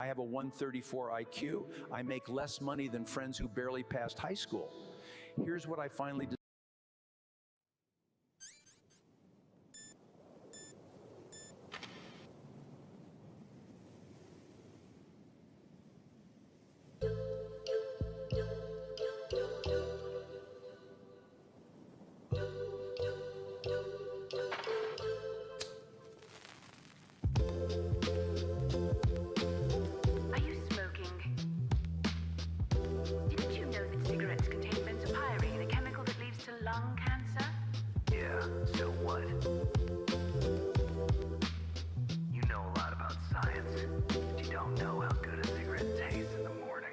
I have a 134 IQ. I make less money than friends who barely passed high school. Here's what I finally decided. Are you smoking? Didn't you know that cigarettes contain benzopyrene, a chemical that leads to lung cancer? Yeah, so what? You know a lot about science, but you don't know how good a cigarette tastes in the morning.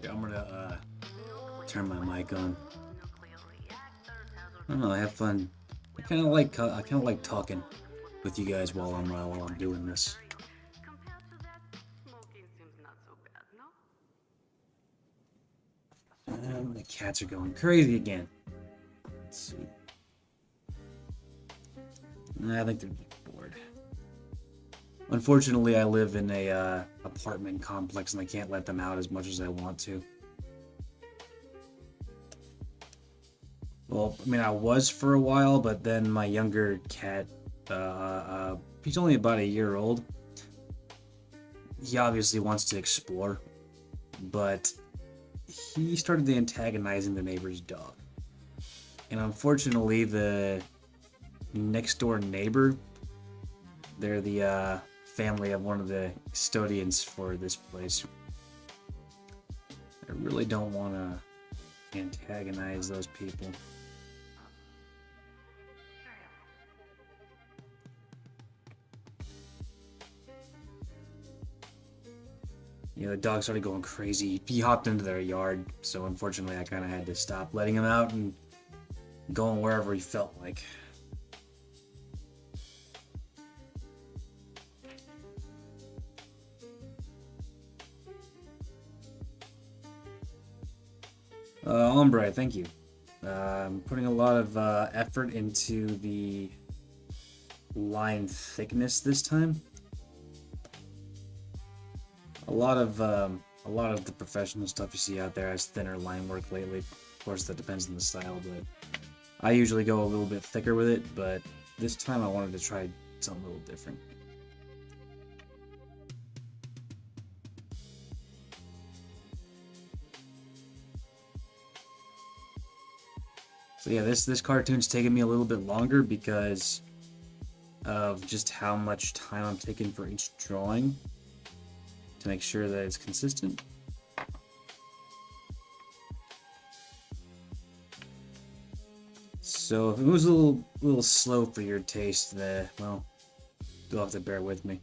Yeah, I'm gonna turn my mic on. I don't know. I have fun. I kind of like talking with you guys while I'm doing this. Compared to that, smoking seems not so bad, no? And the cats are going crazy again. Let's see. I think they're just bored. Unfortunately, I live in a apartment complex and I can't let them out as much as I want to. Well, I mean, I was for a while, but then my younger cat, he's only about a year old. He obviously wants to explore, but he started antagonizing the neighbor's dog. And unfortunately, the next door neighbor, they're the family of one of the custodians for this place. I really don't want to antagonize those people. You know, the dog started going crazy. He hopped into their yard, so unfortunately I kind of had to stop letting him out and going wherever he felt like. Ombre, thank you. I'm putting a lot of effort into the line thickness this time. A lot of the professional stuff you see out there has thinner line work lately. Of course, that depends on the style, but I usually go a little bit thicker with it. But this time, I wanted to try something a little different. So yeah, this cartoon's taking me a little bit longer because of just how much time I'm taking for each drawing to make sure that it's consistent. So if it was a little slow for your taste, well, you'll have to bear with me.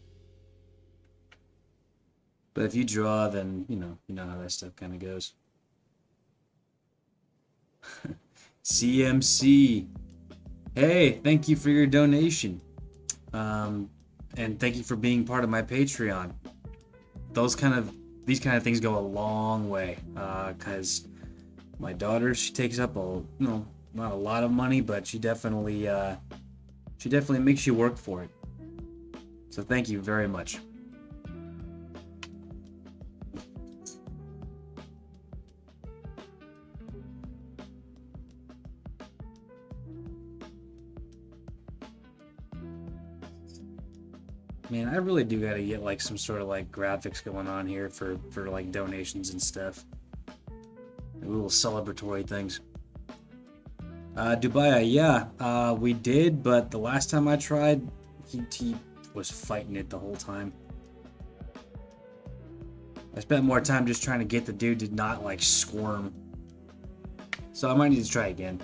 But if you draw, then you know how that stuff kind of goes. CMC. Hey, thank you for your donation. And thank you for being part of my Patreon. These kind of things go a long way. Cause my daughter, she takes up not a lot of money, but she definitely makes you work for it. So thank you very much. Man, I really do gotta get like some sort of like graphics going on here for like donations and stuff. Little celebratory things. Dubai, yeah, we did, but the last time I tried, he was fighting it the whole time. I spent more time just trying to get the dude to not like squirm. So I might need to try again.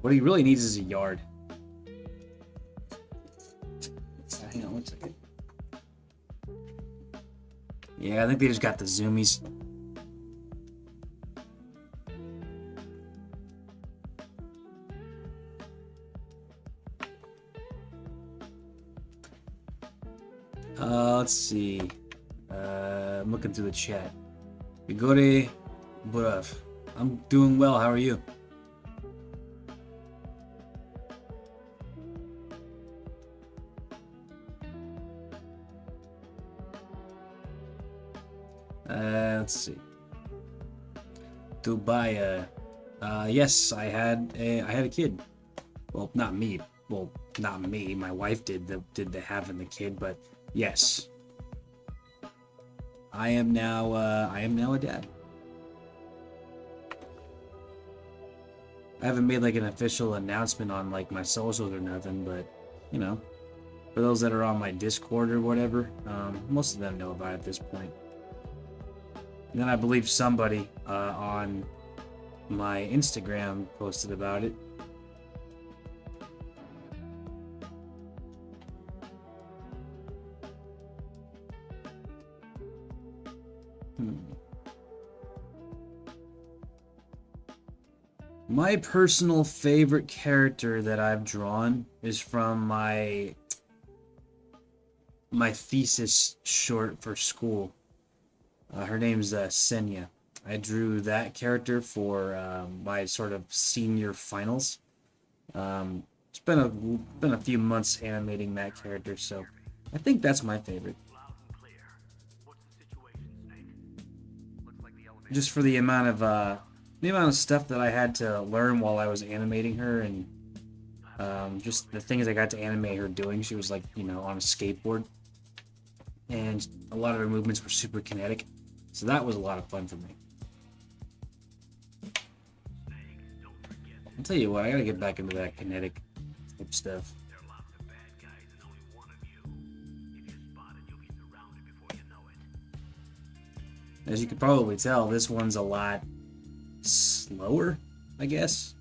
What he really needs is a yard. Hang on one second. Yeah, I think they just got the zoomies. Let's see. I'm looking through the chat. Igore Burav. I'm doing well. How are you? Let's see. Dubai. Yes, I had a kid. Well, not me. Well, not me. My wife did the having the kid, but yes, I am now a dad. I haven't made like an official announcement on like my socials or nothing, but you know, for those that are on my Discord or whatever, most of them know about it at this point. And then I believe somebody on my Instagram posted about it. My personal favorite character that I've drawn is from my thesis short for school. Her name's Senya. I drew that character for my sort of senior finals. It's been a few months animating that character, so I think that's my favorite. Just for the amount of stuff that I had to learn while I was animating her, and just the things I got to animate her doing. She was like, on a skateboard, and a lot of her movements were super kinetic. So that was a lot of fun for me. I'll tell you what, I gotta get back into that kinetic type stuff. As you can probably tell, this one's a lot slower, I guess.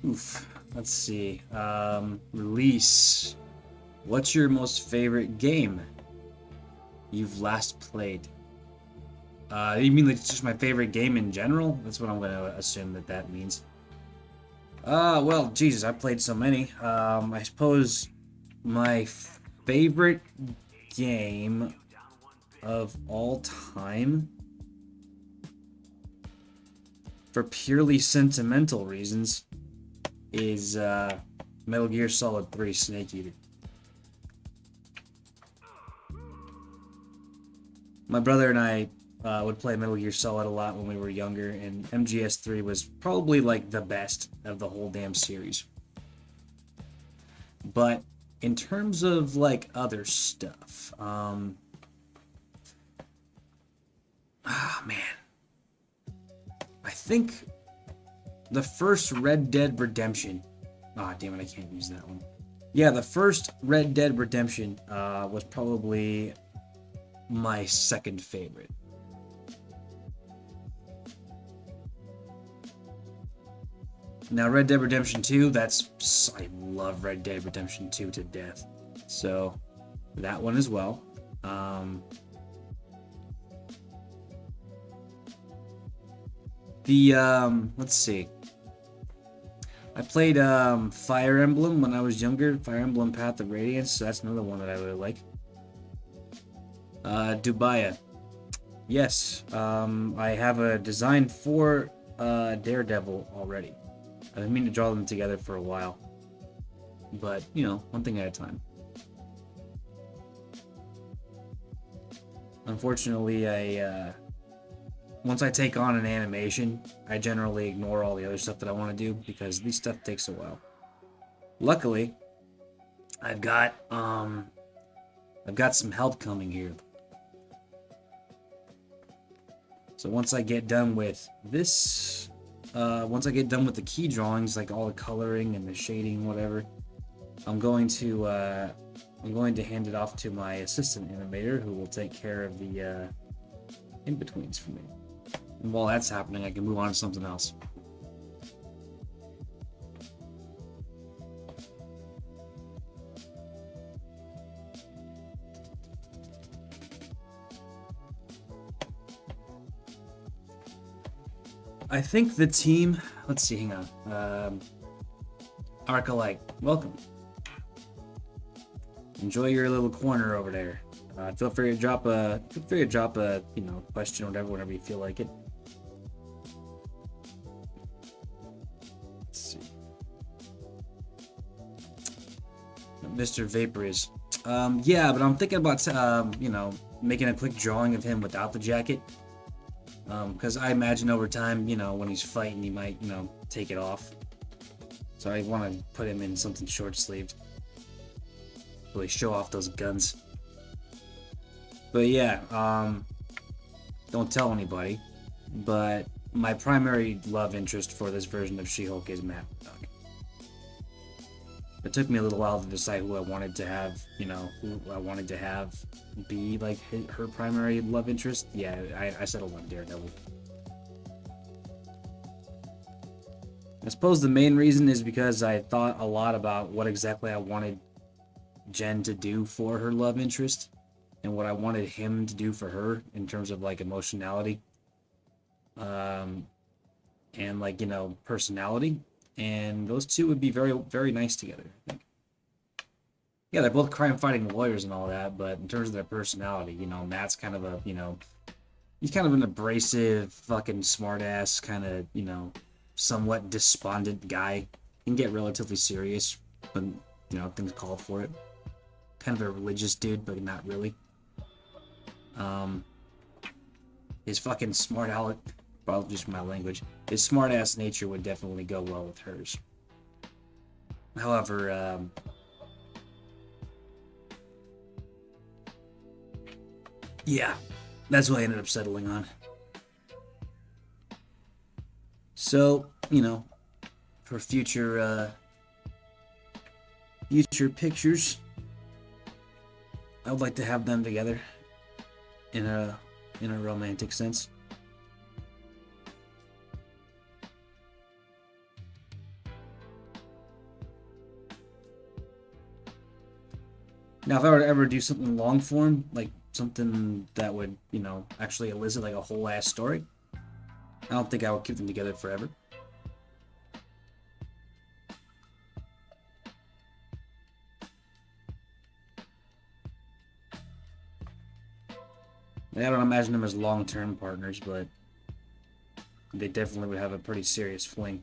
Oof. Let's see. Release. What's your most favorite game you've last played? You mean like it's just my favorite game in general? That's what I'm going to assume that means. Well, Jesus, I played so many. I suppose my favorite game of all time, for purely sentimental reasons, is Metal Gear Solid 3 Snake Eater. My brother and I would play Metal Gear Solid a lot when we were younger, and MGS3 was probably like the best of the whole damn series. But in terms of like other stuff, man, I think the first Red Dead Redemption. Ah, damn it, I can't use that one. Yeah, the first Red Dead Redemption was probably my second favorite. Now, Red Dead Redemption 2, I love Red Dead Redemption 2 to death. So, that one as well. Let's see. I played Fire Emblem when I was younger, Fire Emblem Path of Radiance, so that's another one that I really like. Dubaya. Yes, I have a design for Daredevil already. I've been meaning to draw them together for a while. But, one thing at a time. Unfortunately, once I take on an animation, I generally ignore all the other stuff that I want to do because this stuff takes a while. Luckily, I've got some help coming here. So once I get done with this, once I get done with the key drawings, like all the coloring and the shading, whatever, I'm going to hand it off to my assistant animator, who will take care of the in-betweens for me. And while that's happening, I can move on to something else. I think the team, let's see, hang on. Arcalike, welcome. Enjoy your little corner over there. Feel free to drop a question or whatever whenever you feel like it. Let's see. Mr. Vapor is. Yeah, but I'm thinking about making a quick drawing of him without the jacket. Because I imagine over time, when he's fighting, he might, take it off. So I want to put him in something short-sleeved. Really show off those guns. But yeah, don't tell anybody. But my primary love interest for this version of She-Hulk is Matt Murdock. It took me a little while to decide who I wanted to have, be like her primary love interest. Yeah, I settled on Daredevil. I suppose the main reason is because I thought a lot about what exactly I wanted Jen to do for her love interest and what I wanted him to do for her in terms of like emotionality and personality, and those two would be very, very nice together, I think. Yeah, they're both crime-fighting lawyers and all that, but in terms of their personality, Matt's kind of he's kind of an abrasive, fucking smartass, kind of, somewhat despondent guy. He can get relatively serious when, things call for it. Kind of a religious dude, but not really. His fucking smart aleck, apologies for my language, his smart-ass nature would definitely go well with hers. However, yeah, that's what I ended up settling on. So, for future pictures, I would like to have them together in a romantic sense. Now, if I were to ever do something long form, like something that would, actually elicit like a whole ass story, I don't think I would keep them together forever. I don't imagine them as long-term partners, but they definitely would have a pretty serious fling.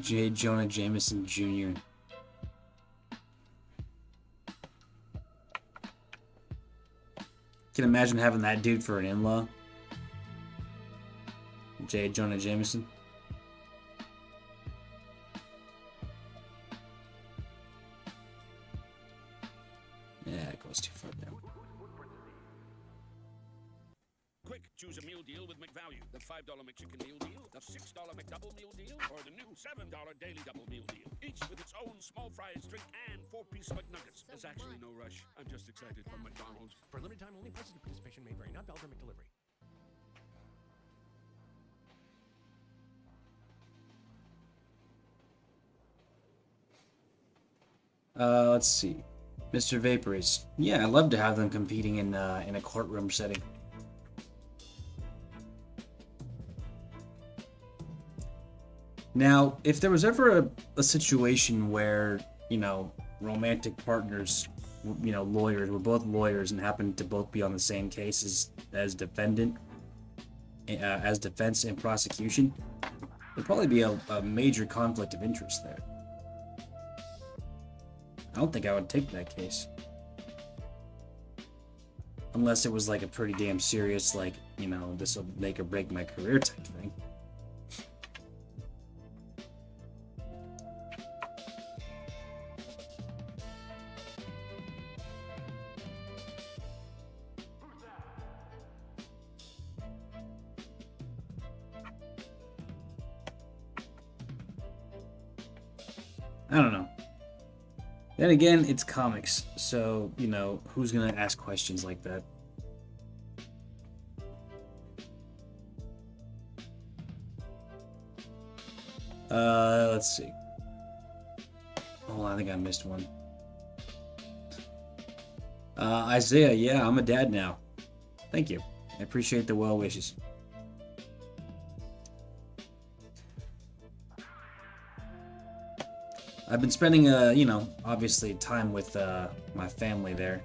J. Jonah Jameson Jr. Can imagine having that dude for an in-law. J. Jonah Jameson. Choose a meal deal with McValue, the $5 McChicken meal deal, the $6 McDouble meal deal, or the new $7 Daily Double meal deal. Each with its own small fries, drink, and 4-piece McNuggets. There's actually no rush. I'm just excited for McDonald's. For limited time only, prices and participation may vary. Not valid for McDelivery. Let's see. Mr. Vaporiz. Yeah, I'd love to have them competing in a courtroom setting. Now, if there was ever a situation where, romantic partners, lawyers, were both lawyers and happened to both be on the same case as defendant, as defense and prosecution, there'd probably be a major conflict of interest there. I don't think I would take that case. Unless it was like a pretty damn serious, this will make or break my career type thing. I don't know. Then again, it's comics, so, who's gonna ask questions like that? Let's see. Oh, I think I missed one. Isaiah, yeah, I'm a dad now. Thank you. I appreciate the well wishes. I've been spending, obviously time with my family there.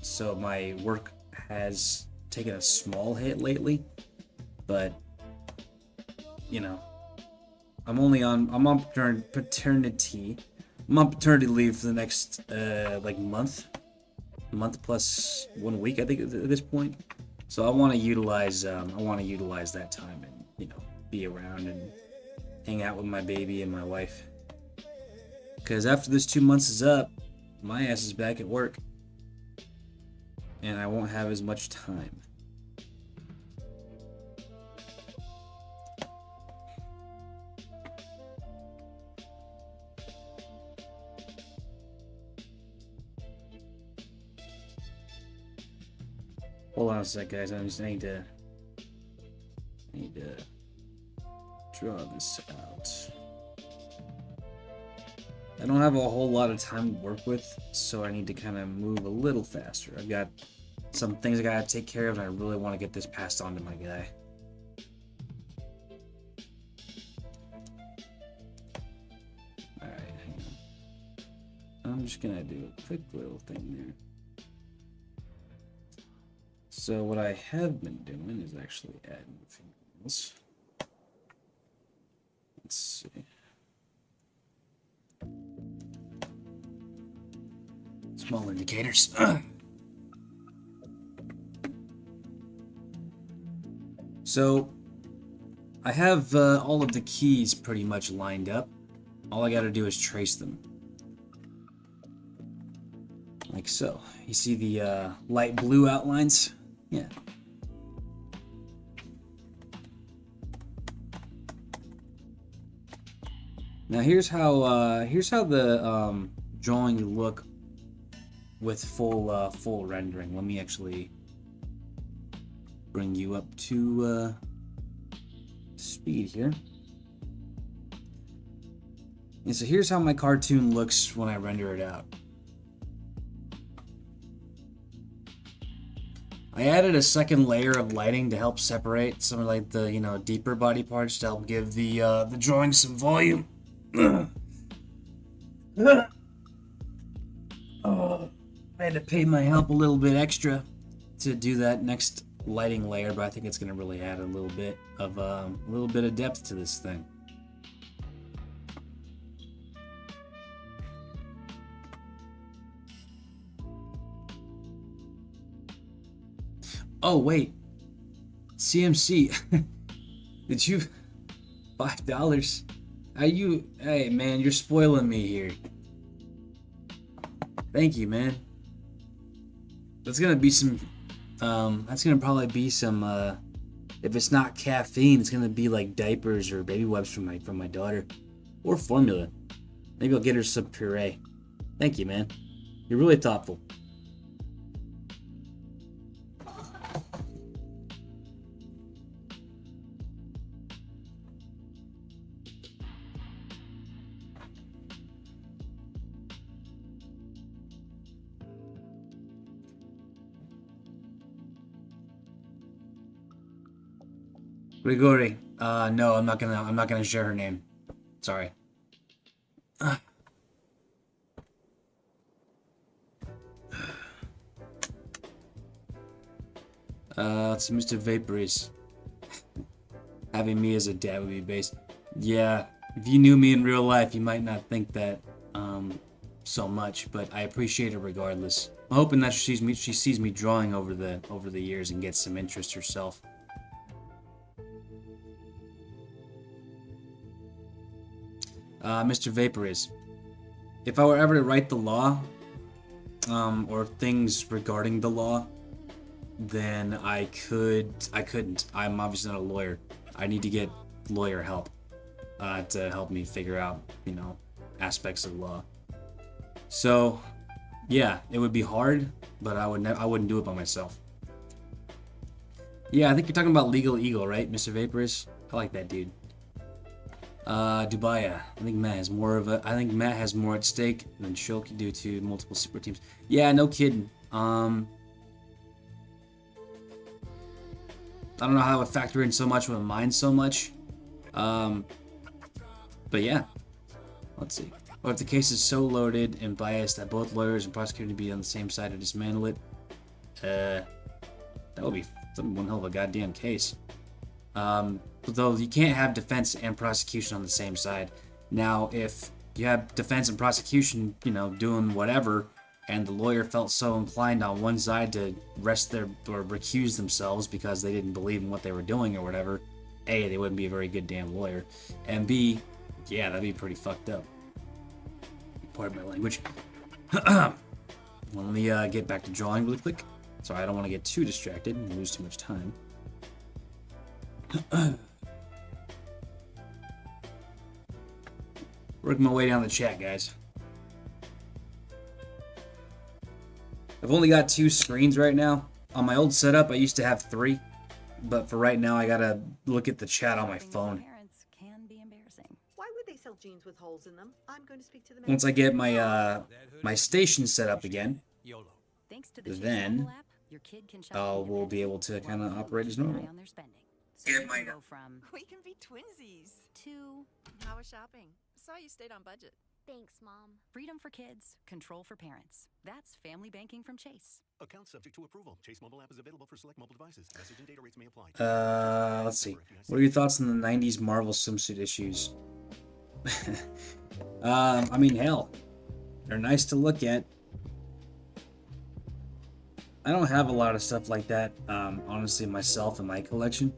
So my work has taken a small hit lately, but, I'm on paternity. I'm on paternity leave for the next, month plus 1 week, I think, at this point. So I want to utilize that time and, be around and hang out with my baby and my wife. Because after this 2 months is up, my ass is back at work. And I won't have as much time. Hold on a sec, guys. I need to draw this out. I don't have a whole lot of time to work with, so I need to kind of move a little faster. I've got some things I gotta take care of, and I really want to get this passed on to my guy. Alright, hang on. I'm just gonna do a quick little thing there. So what I have been doing is actually adding fingernails. Let's see. Small indicators. So I have all of the keys pretty much lined up. All I gotta do is trace them. Like so. You see the light blue outlines? Yeah. Now here's how the drawings look with full rendering. Let me actually bring you up to speed here. And so here's how my cartoon looks when I render it out. I added a second layer of lighting to help separate some of like the deeper body parts to help give the drawing some volume. Oh, I had to pay my help a little bit extra to do that next lighting layer, but I think it's gonna really add a little bit of depth to this thing. Oh wait, CMC, did you $5? Hey man, you're spoiling me here. Thank you, man. That's gonna be some That's gonna probably be some. If it's not caffeine, it's gonna be like diapers or baby wipes from my daughter, or formula. Maybe I'll get her some puree. Thank you, man. You're really thoughtful. Grigori. No, I'm not gonna share her name. Sorry. It's Mr. Vapories. Having me as a dad would be base. Yeah, if you knew me in real life, you might not think that so much, but I appreciate it regardless. I'm hoping that she sees me drawing over the years and gets some interest herself. Mr. Vapories, if I were ever to write the law, or things regarding the law, then I couldn't. I'm obviously not a lawyer. I need to get lawyer help to help me figure out, aspects of the law. So, yeah, it would be hard, but I wouldn't do it by myself. Yeah, I think you're talking about Legal Eagle, right, Mr. Vaporous? I like that dude. Dubaya. I think Matt has more at stake than Shulk due to multiple super teams. Yeah, no kidding. I don't know how that would factor in so much with mine so much. But yeah. Let's see. Or if the case is so loaded and biased that both lawyers and prosecutor be on the same side to dismantle it, that would be one hell of a goddamn case. Though you can't have defense and prosecution on the same side. Now, if you have defense and prosecution, doing whatever, and the lawyer felt so inclined on one side to recuse themselves because they didn't believe in what they were doing or whatever, A, they wouldn't be a very good damn lawyer, and B, yeah, that'd be pretty fucked up. Pardon my language. Well, let me get back to drawing really quick. Sorry, I don't want to get too distracted and lose too much time. Working my way down the chat, guys. I've only got 2 screens right now. On my old setup, I used to have 3. But for right now, I gotta look at the chat on my phone. Why would they sell jeans with holes in them? I'm going to speak to the Once I get my my station set up again, then we'll be able to kind of operate as normal. Get my We can be twinsies. How was shopping? Saw you stayed on budget. Thanks, Mom. Freedom for kids, control for parents. That's family banking from Chase. Account subject to approval. Chase mobile app is available for select mobile devices. Message and data rates may apply. Let's see. What are your thoughts on the 90s Marvel swimsuit issues? I mean, hell, they're nice to look at. I don't have a lot of stuff like that, honestly, myself in my collection.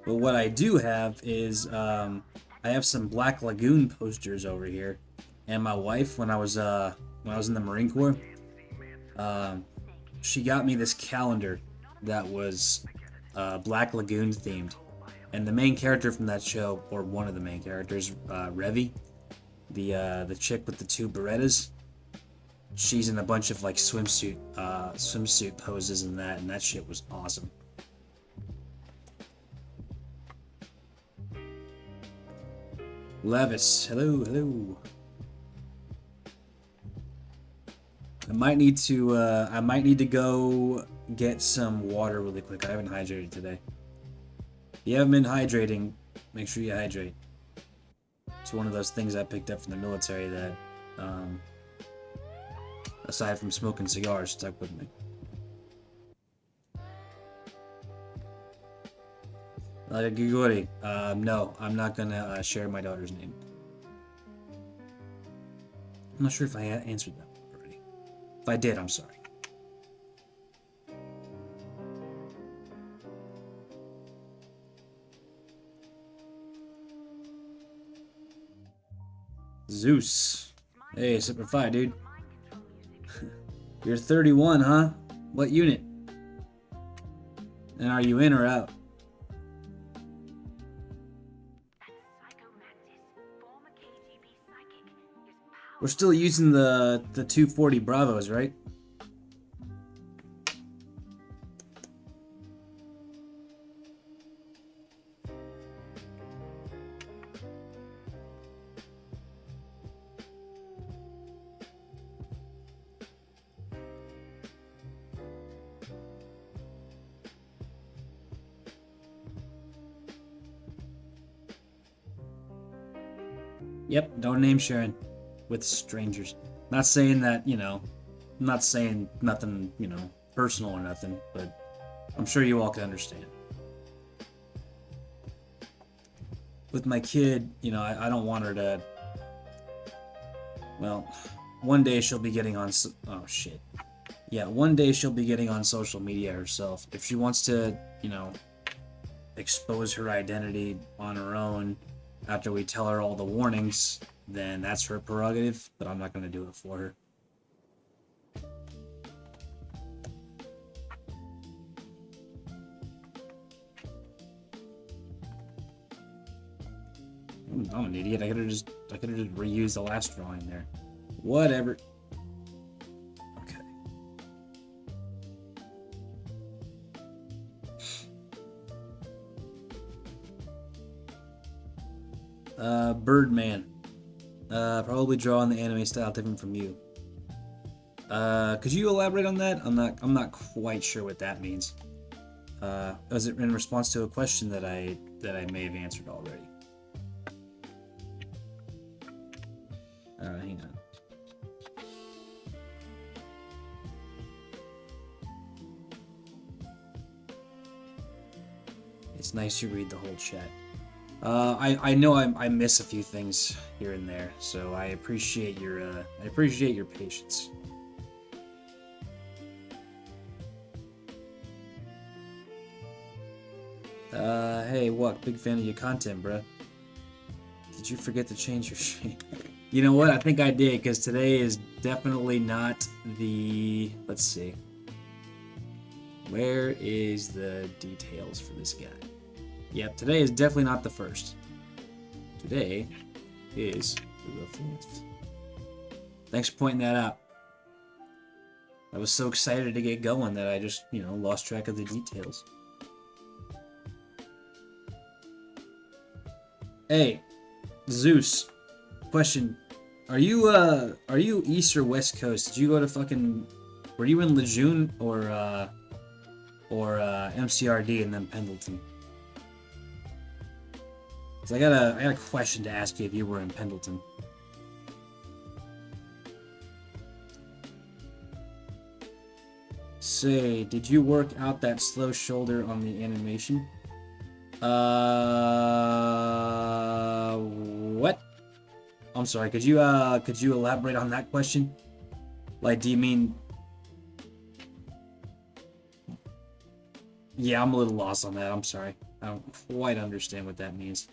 But what I do have is, I have some Black Lagoon posters over here, and my wife, when I was in the Marine Corps, she got me this calendar that was Black Lagoon themed, and the main character from that show, or one of the main characters, Revi, the chick with the 2 Berettas, she's in a bunch of like swimsuit poses and that shit was awesome. Levis, hello. I might need to go get some water really quick. I haven't hydrated today. If you haven't been hydrating, make sure you hydrate. It's one of those things I picked up from the military that, aside from smoking cigars, stuck with me. Gigori, no, I'm not gonna share my daughter's name. I'm not sure if I answered that already. If I did, I'm sorry. Zeus. Hey, Super 5, dude. You're 31, huh? What unit? And are you in or out? We're still using the 240 Bravos, right? Yep, no name sharing with strangers. Not saying that, you know, I'm not saying nothing, you know, personal or nothing, but I'm sure you all can understand. With my kid, you know, I don't want her to, well, one day she'll be getting on, oh shit. Yeah, one day she'll be getting on social media herself. If she wants to, you know, expose her identity on her own after we tell her all the warnings, then that's her prerogative, but I'm not going to do it for her. I'm an idiot. I could have just reused the last drawing there. Whatever. Okay. Birdman. Probably draw in the anime style different from you. Could you elaborate on that? I'm not quite sure what that means. Was it in response to a question that I may have answered already? Hang on. It's nice to read the whole chat. I know I miss a few things here and there, so I appreciate your patience. Hey, what? Big fan of your content, bruh. Did you forget to change your shape? You know what? I think I did, because today is definitely not the... Let's see. Where is the details for this guy? Yep, today is definitely not the first. Today is the 4th. Thanks for pointing that out. I was so excited to get going that I just, you know, lost track of the details. Hey, Zeus. Question. Are you East or West Coast? Did you go to fucking... Were you in Lejeune or MCRD and then Pendleton? So I got a question to ask you if you were in Pendleton. Say, did you work out that slow shoulder on the animation? What? I'm sorry, could you elaborate on that question? Like, do you mean... Yeah, I'm a little lost on that, I'm sorry. I don't quite understand what that means.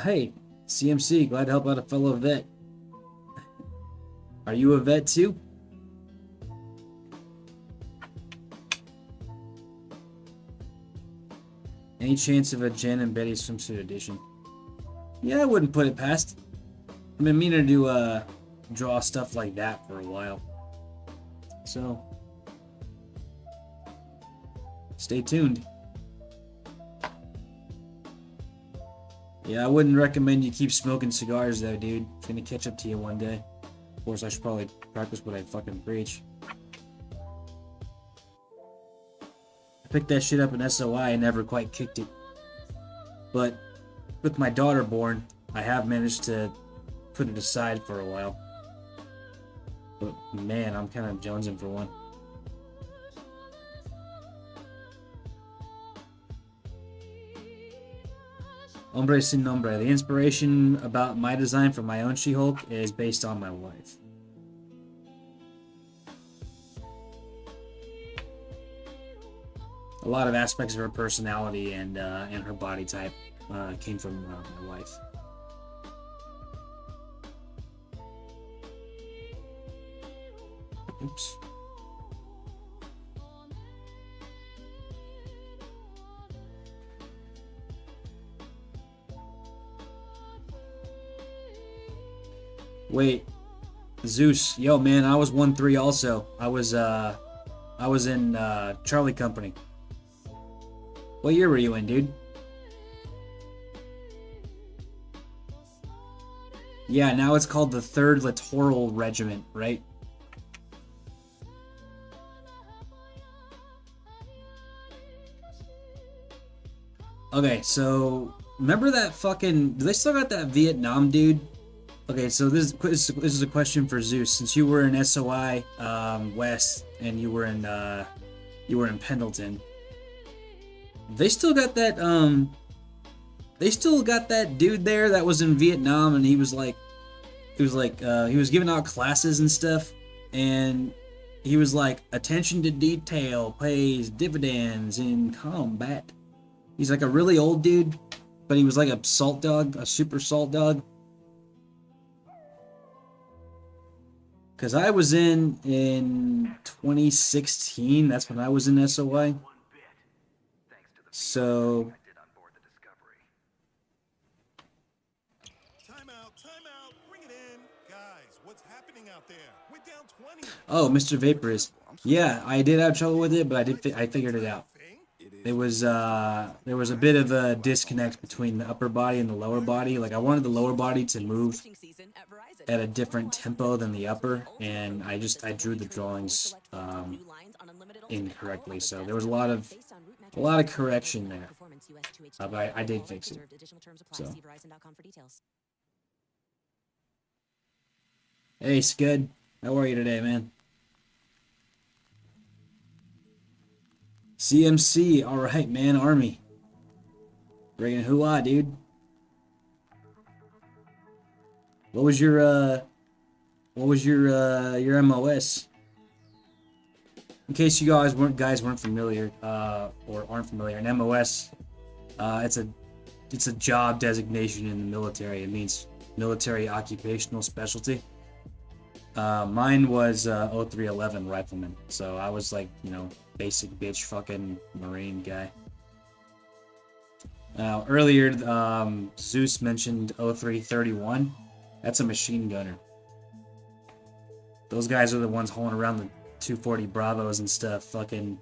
Hey, CMC, glad to help out a fellow vet. Are you a vet too? Any chance of a Jen and Betty swimsuit edition? Yeah, I wouldn't put it past. I've been meaning to draw stuff like that for a while. So, stay tuned. Yeah, I wouldn't recommend you keep smoking cigars though, dude. It's gonna catch up to you one day. Of course, I should probably practice what I fucking preach. I picked that shit up in SOI and never quite kicked it. But with my daughter born, I have managed to put it aside for a while. But man, I'm kind of jonesing for one. Hombre sin nombre. The inspiration about my design for my own She-Hulk is based on my wife. a lot of aspects of her personality and her body type came from my wife. Oops. Wait, Zeus, yo man, I was 1-3 also. I was in Charlie Company. What year were you in, dude? Yeah, now it's called the 3rd Littoral Regiment, right? Okay, so remember that fucking? Do they still got that Vietnam dude? Okay, so this is a question for Zeus. Since you were in SOI West and you were in Pendleton, they still got that dude there that was in Vietnam, and he was giving out classes and stuff, and he was like, attention to detail pays dividends in combat. He's like a really old dude, but he was like a salt dog, a super salt dog. Because I was in 2016, that's when I was in SOI. So... Time out, bring it in. Guys, what's happening out there? We're down 20. Oh, Mr. Vaporist. Yeah, I did have trouble with it, but I figured it out. There was a bit of a disconnect between the upper body and the lower body. Like, I wanted the lower body to move at a different tempo than the upper, and I drew the drawings incorrectly. So there was a lot of correction there, but I did fix it. So, hey Scud, how are you today, man? CMC, all right, man. Army, bringing hoo-ah, dude. What was your MOS? In case you guys weren't familiar or aren't familiar, an MOS, it's a job designation in the military. It means military occupational specialty. Mine was 0311 rifleman, so I was like, basic bitch fucking Marine guy. Now earlier, Zeus mentioned 0331. That's a machine gunner. Those guys are the ones hauling around the 240 Bravos and stuff, fucking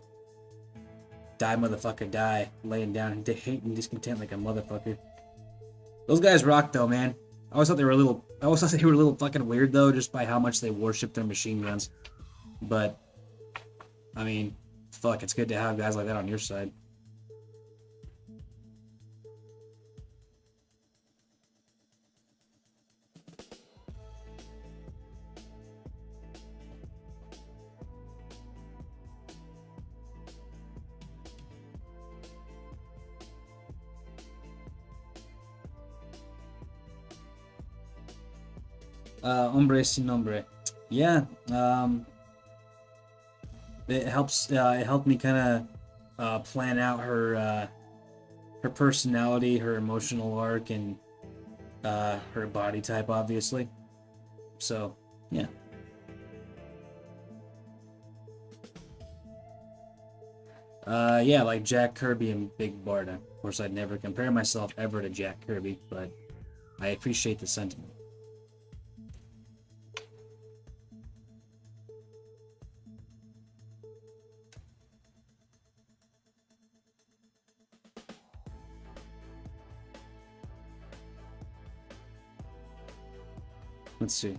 die motherfucker die, laying down and hate and discontent like a motherfucker. Those guys rock though, man. I always thought they were a little fucking weird though, just by how much they worship their machine guns. But I mean, fuck, it's good to have guys like that on your side. Hombre sin nombre. Yeah, it helps. It helped me kind of plan out her personality, her emotional arc, and her body type, obviously. So, yeah. Yeah, like Jack Kirby and Big Barda. Of course, I'd never compare myself ever to Jack Kirby, but I appreciate the sentiment. Let's see.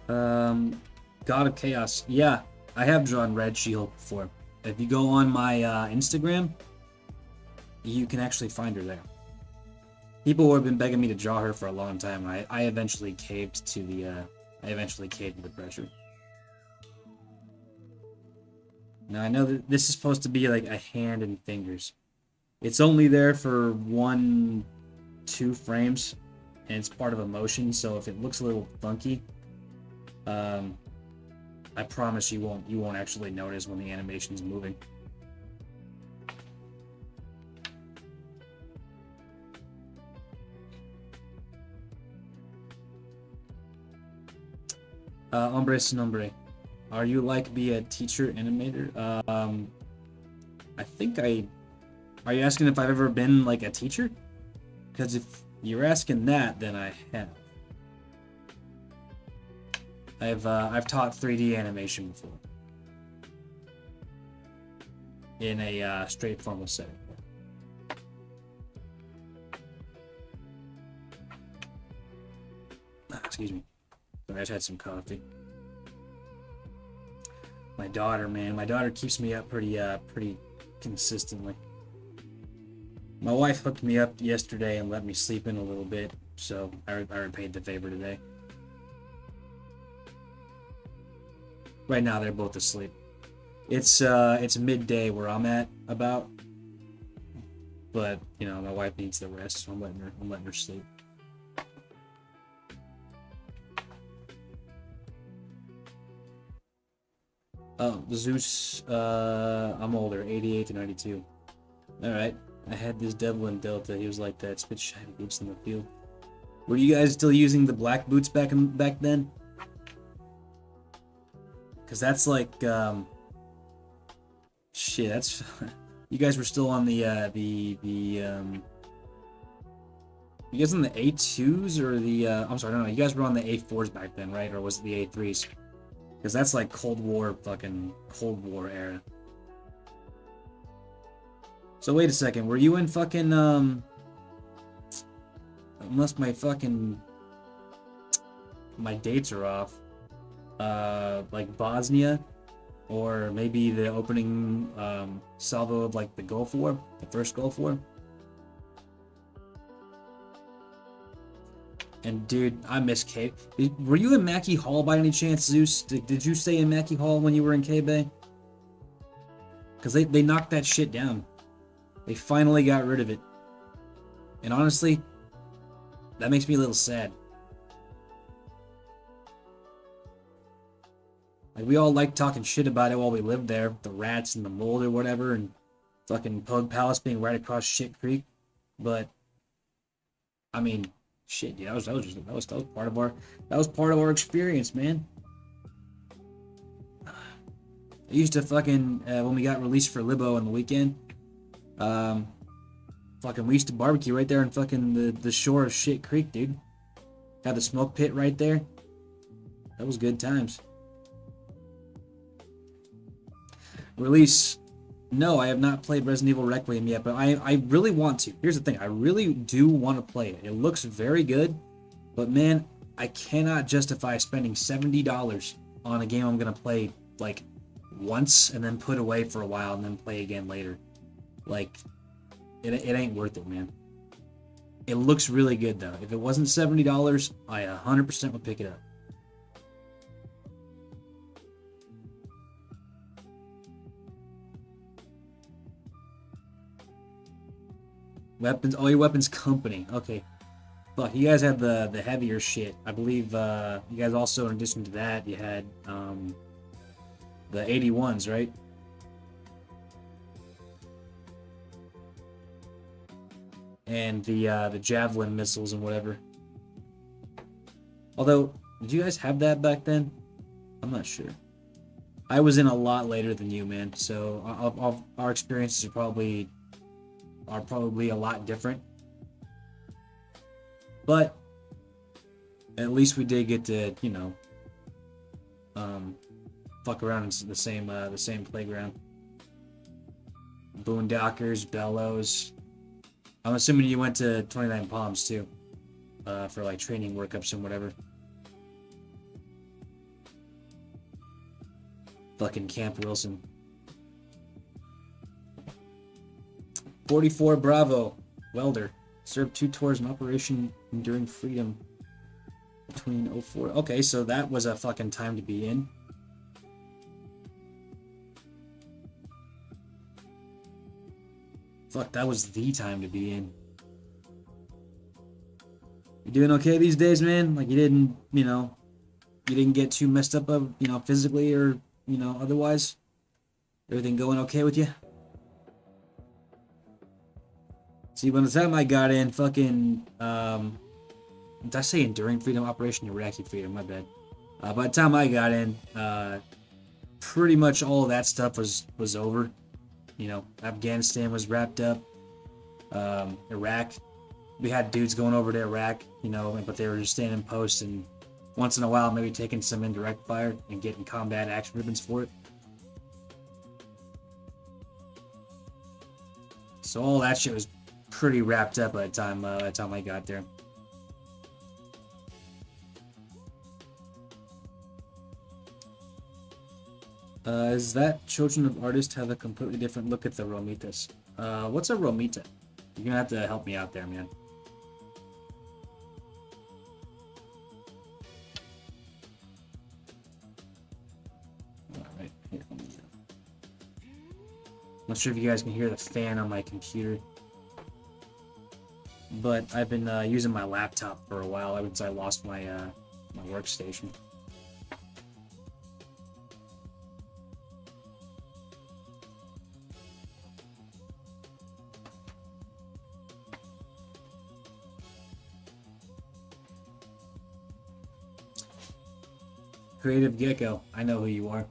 God of Chaos. Yeah, I have drawn Red She-Hulk before. If you go on my Instagram, you can actually find her there. People have been begging me to draw her for a long time. I eventually caved to the pressure. Now I know that this is supposed to be like a hand and fingers. It's only there for 1-2 frames. And it's part of a motion, so if it looks a little funky, I promise you won't actually notice when the animation's moving. Hombre sin nombre. Are you like be a teacher animator? I think I... Are you asking if I've ever been like a teacher? Because if you're asking that, then I have. I've taught 3D animation before. In a straight formal setting. Excuse me. Sorry, I just had some coffee. My daughter, man. My daughter keeps me up pretty consistently. My wife hooked me up yesterday and let me sleep in a little bit, so I repaid the favor today. Right now, they're both asleep. It's midday where I'm at about, but you know my wife needs the rest, so I'm letting her sleep. Oh, Zeus, I'm older, 88 to 92. Alright, I had this devil in Delta, he was like that, spit shiny boots in the field. Were you guys still using the black boots back then? Cause that's like, shit, that's, you guys were still on you guys on the A2s or the, I'm sorry, no, you guys were on the A4s back then, right? Or was it the A3s? Because that's like Cold War era. So wait a second, were you in fucking, unless my dates are off, like Bosnia, or maybe the opening, salvo of like the Gulf War, the first Gulf War? And dude, I miss K. Were you in Mackey Hall by any chance, Zeus? Did you stay in Mackey Hall when you were in K-Bay? Because they knocked that shit down. They finally got rid of it. And honestly, that makes me a little sad. Like, we all liked talking shit about it while we lived there. The rats and the mold or whatever, and fucking Pug Palace being right across Shit Creek. But, I mean... shit, dude, that was part of our experience, man. I used to fucking when we got released for Libo on the weekend, fucking we used to barbecue right there in fucking the shore of Shit Creek, dude. Had the smoke pit right there. That was good times. Release. No, I have not played Resident Evil Requiem yet, but I really want to. Here's the thing, I really do want to play it. It looks very good, but man, I cannot justify spending $70 on a game I'm going to play, like, once, and then put away for a while, and then play again later. Like, it ain't worth it, man. It looks really good, though. If it wasn't $70, I 100% would pick it up. Weapons, all your weapons company. Okay. Fuck, you guys had the heavier shit. I believe you guys also, in addition to that, you had the 81s, right? And the javelin missiles and whatever. Although, did you guys have that back then? I'm not sure. I was in a lot later than you, man. So our experiences are probably a lot different, but at least we did get to, you know, fuck around in the same playground. Boondockers, Bellows. I'm assuming you went to 29 Palms too, for like training workups and whatever. Fucking Camp Wilson. 44 Bravo, welder. Served 2 tours in Operation Enduring Freedom between 04. Okay, so that was a fucking time to be in. Fuck, that was the time to be in. You doing okay these days, man? Like, you didn't get too messed up, physically or, otherwise? Everything going okay with you? See, by the time I got in, fucking, did I say Enduring Freedom? Operation Iraqi Freedom, my bad. By the time I got in, pretty much all of that stuff was over. You know, Afghanistan was wrapped up. Iraq, we had dudes going over to Iraq, you know, but they were just standing posts and once in a while maybe taking some indirect fire and getting combat action ribbons for it. So all that shit was pretty wrapped up by the time I got there. Is that children of artists have a completely different look at the Romitas? What's a Romita? You're gonna have to help me out there, man. Alright, here. Not sure if you guys can hear the fan on my computer. But I've been using my laptop for a while ever since I lost my my workstation. Creative Gecko, I know who you are.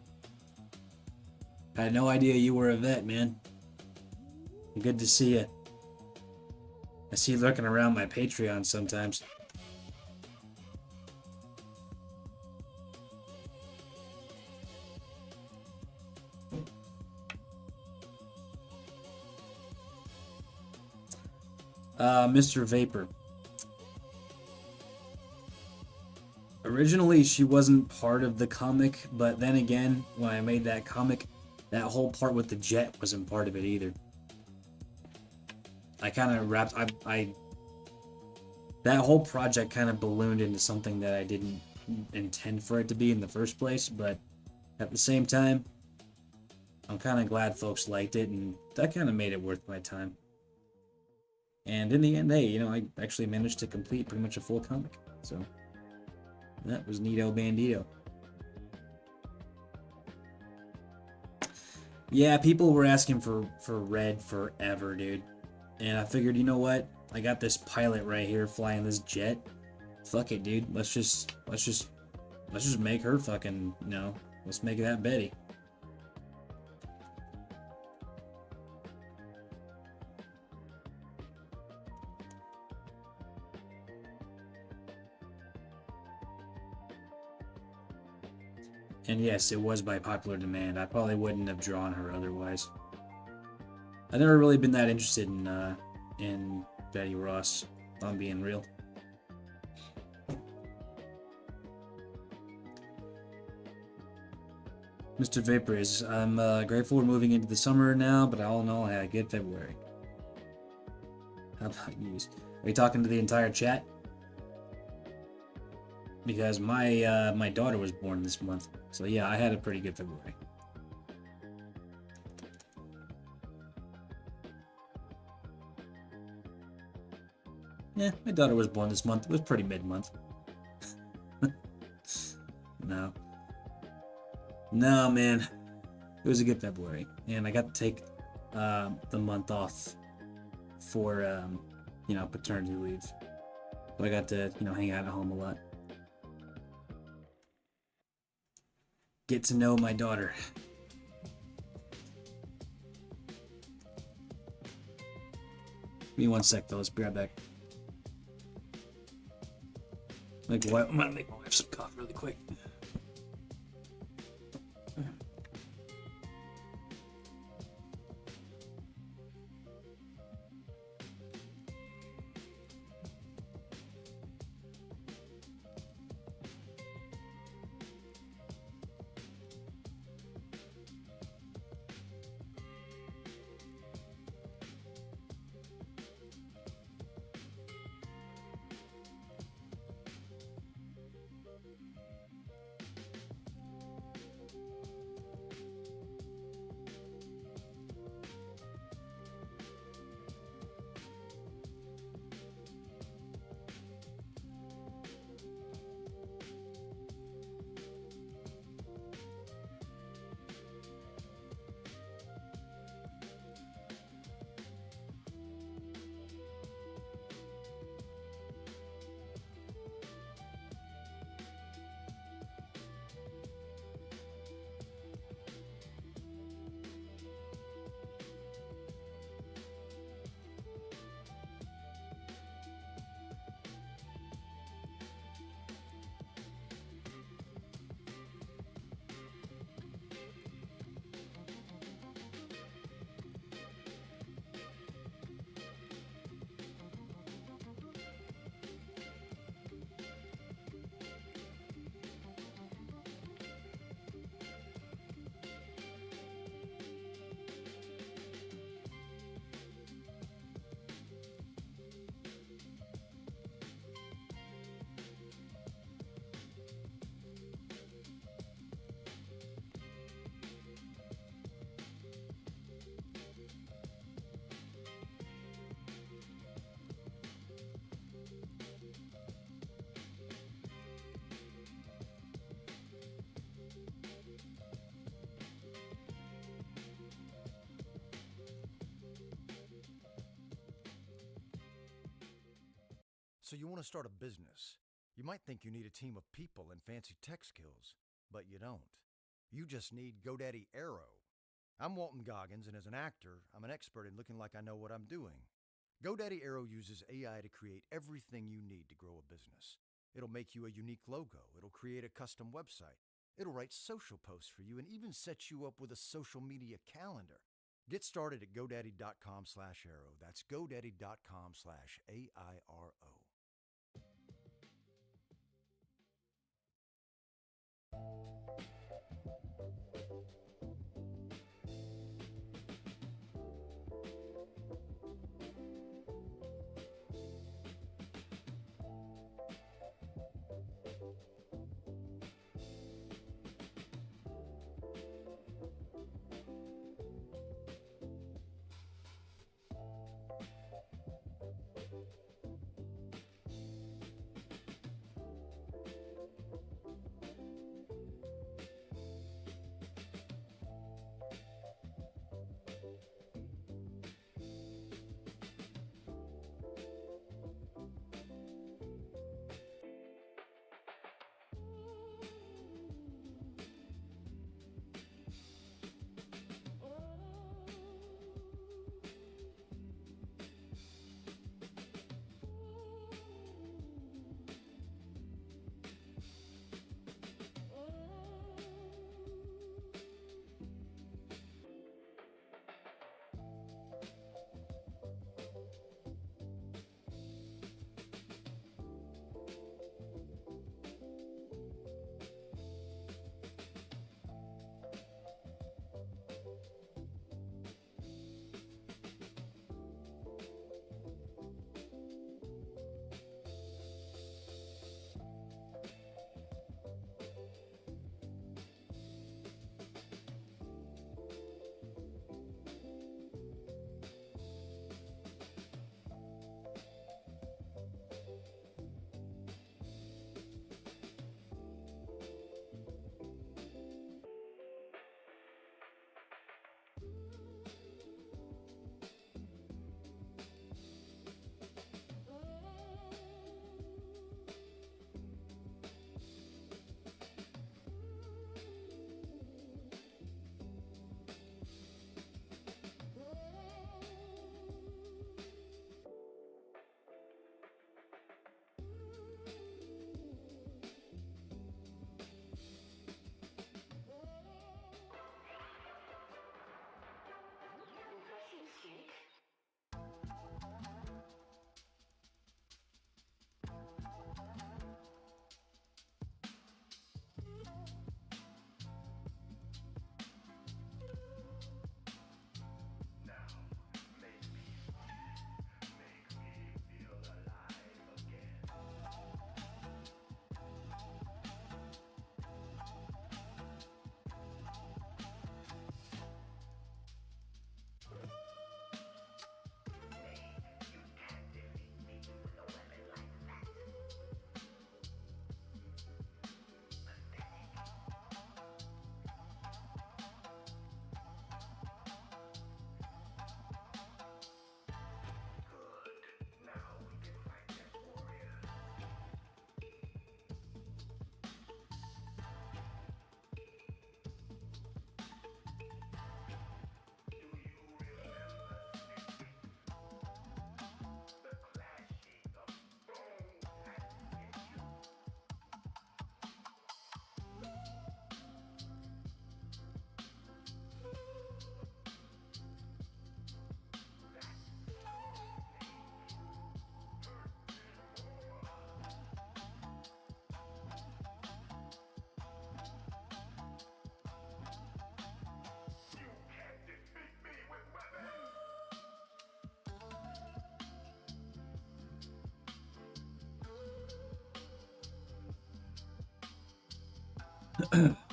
I had no idea you were a vet, man. Good to see you. I see you lurking around my Patreon sometimes. Mr. Vapor. Originally, she wasn't part of the comic, but then again, when I made that comic, that whole part with the jet wasn't part of it either. I kind of wrapped... that whole project kind of ballooned into something that I didn't intend for it to be in the first place, but at the same time, I'm kind of glad folks liked it, and that kind of made it worth my time. And in the end, hey, you know, I actually managed to complete pretty much a full comic, so... that was Neato Bandito. Yeah, people were asking for Red forever, dude. And I figured, you know what? I got this pilot right here flying this jet. Fuck it, dude. Let's just make her fucking, you know, let's make that Betty. And yes, it was by popular demand. I probably wouldn't have drawn her otherwise. I've never really been that interested in Betty Ross, if I'm being real. Mr. Vapor is, I'm grateful we're moving into the summer now, but all in all, I had a good February. How about you? Are you talking to the entire chat? Because my daughter was born this month, so yeah, I had a pretty good February. Yeah, my daughter was born this month. It was pretty mid-month. No, man, it was a good February, and I got to take the month off for you know, paternity leave, so I got to, you know, hang out at home a lot. Get to know my daughter. Give me one sec, fellas. Be right back. I'm gonna make my wife some coffee really quick. So you want to start a business. You might think you need a team of people and fancy tech skills, but you don't. You just need GoDaddy Aero. I'm Walton Goggins, and as an actor, I'm an expert in looking like I know what I'm doing. GoDaddy Aero uses AI to create everything you need to grow a business. It'll make you a unique logo. It'll create a custom website. It'll write social posts for you and even set you up with a social media calendar. Get started at GoDaddy.com/Aero. That's GoDaddy.com/AIRO.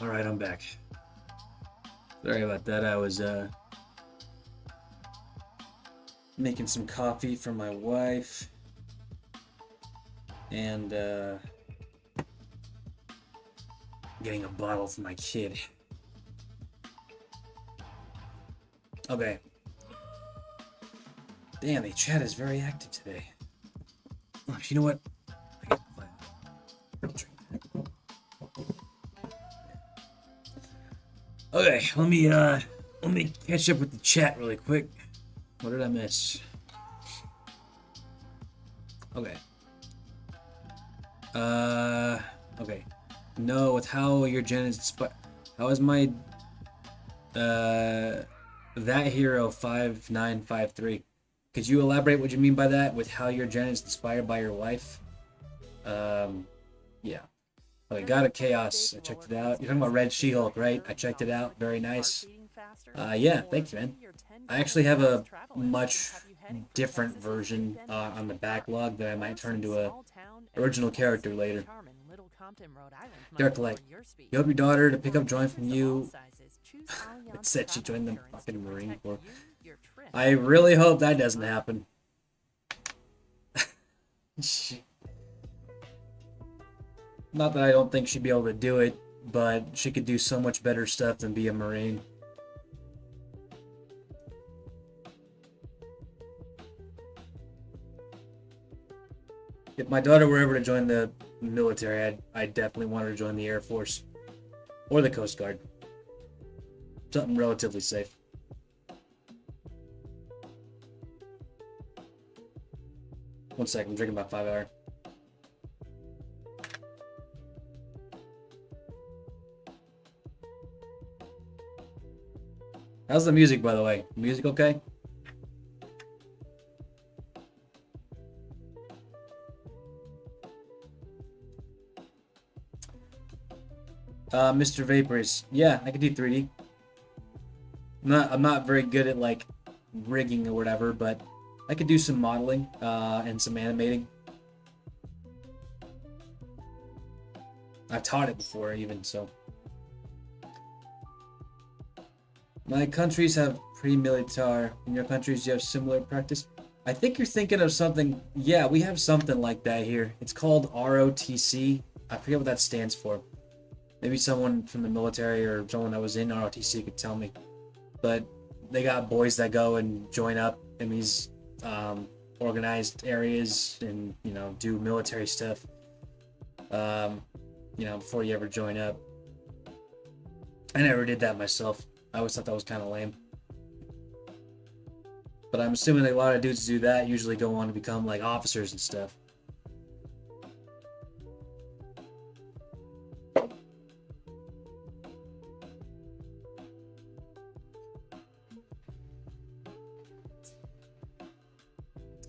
All right, I'm back. Sorry about that. I was making some coffee for my wife and getting a bottle for my kid. Okay. Damn, the chat is very active today. You know what? Okay, let me catch up with the chat really quick. What did I miss? Okay. Okay. No, with how your gen is how is my that hero 5953? Could you elaborate what you mean by that? With how your gen is inspired by your wife? Yeah. Okay, got a chaos. I checked it out. You're talking about Red She-Hulk, right? I checked it out. Very nice. Yeah, thank you, man. I actually have a much different version on the backlog that I might turn into a original character later. Derek, like, you hope your daughter to pick up join from you. It said she joined the fucking Marine Corps. I really hope that doesn't happen. Not that I don't think she'd be able to do it, but she could do so much better stuff than be a Marine. If my daughter were ever to join the military, I'd definitely want her to join the Air Force. Or the Coast Guard. Something relatively safe. One second, I'm drinking my 5-hour. How's the music, by the way? Music okay? Mr. Vapors. Yeah, I can do 3D. I'm not very good at like rigging or whatever, but I could do some modeling and some animating. I've taught it before even, so. My countries have pre-military. In your countries, you have similar practice. I think you're thinking of something. Yeah, we have something like that here. It's called ROTC. I forget what that stands for. Maybe someone from the military or someone that was in ROTC could tell me. But they got boys that go and join up in these organized areas and, you know, do military stuff. You know, before you ever join up. I never did that myself. I always thought that was kind of lame. But I'm assuming that a lot of dudes who do that usually go on to become like officers and stuff.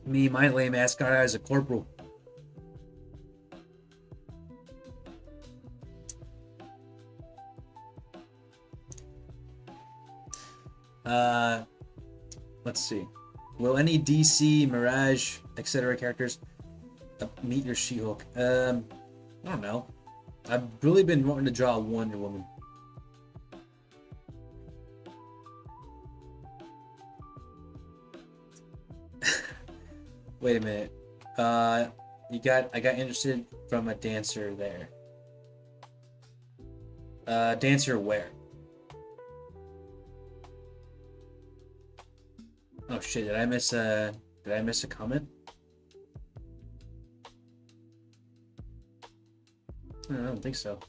Me, my lame ass got out as a corporal. Let's see. Will any DC, Mirage, etc. characters meet your She-Hulk? I don't know. I've really been wanting to draw a Wonder Woman. Wait a minute. I got interested from a dancer there. Dancer where? Oh shit, did I miss a comment? I don't think so.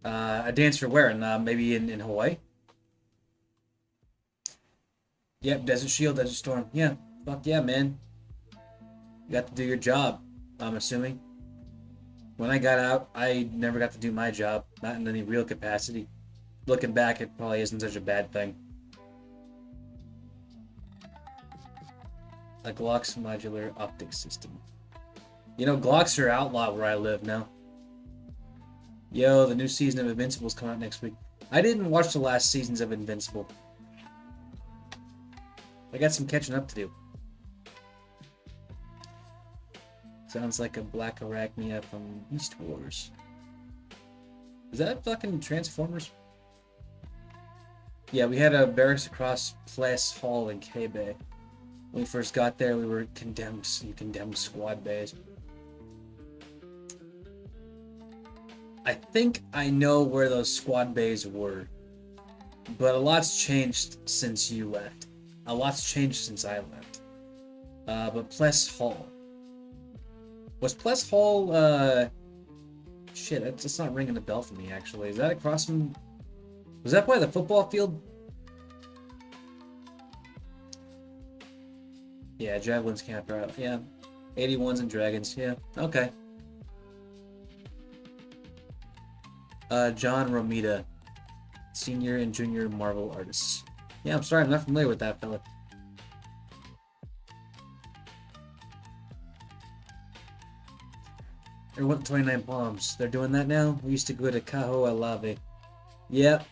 A dancer where? Maybe in Hawaii? Yep, Desert Shield, Desert Storm. Yeah, fuck yeah, man. You got to do your job, I'm assuming. When I got out, I never got to do my job, not in any real capacity. Looking back, it probably isn't such a bad thing. A Glock's modular optic system. You know, Glocks are outlawed where I live now. Yo, the new season of Invincible's coming out next week. I didn't watch the last seasons of Invincible. I got some catching up to do. Sounds like a black arachnia from Beast Wars. Is that fucking Transformers? Yeah, we had a barracks across Place Hall in K-Bay. When we first got there, we were condemned squad bays. I think I know where those squad bays were, but a lot's changed since you left. A lot's changed since I left. But Pless Hall. Was Pless Hall, shit, it's not ringing a bell for me, actually. Is that across from Was that by the football field? Yeah, Javelins camp out. Yeah. 81s and Dragons. Yeah. Okay. John Romita, senior and junior Marvel artists. Yeah, I'm sorry, I'm not familiar with that fella. There went 29 Palms. They're doing that now. We used to go to Cajo Alave. Yeah.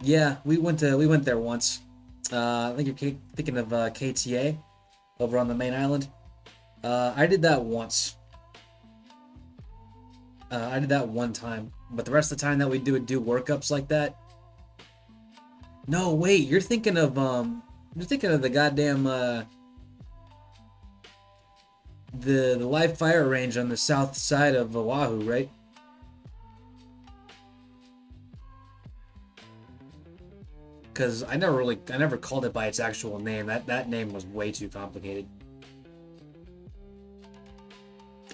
Yeah, we went there once. I think you're thinking of KTA over on the main island. I did that once. I did that one time, but the rest of the time that we do workups like that. No, wait, you're thinking of the goddamn the live fire range on the south side of Oahu, right? Because I never called it by its actual name. That name was way too complicated.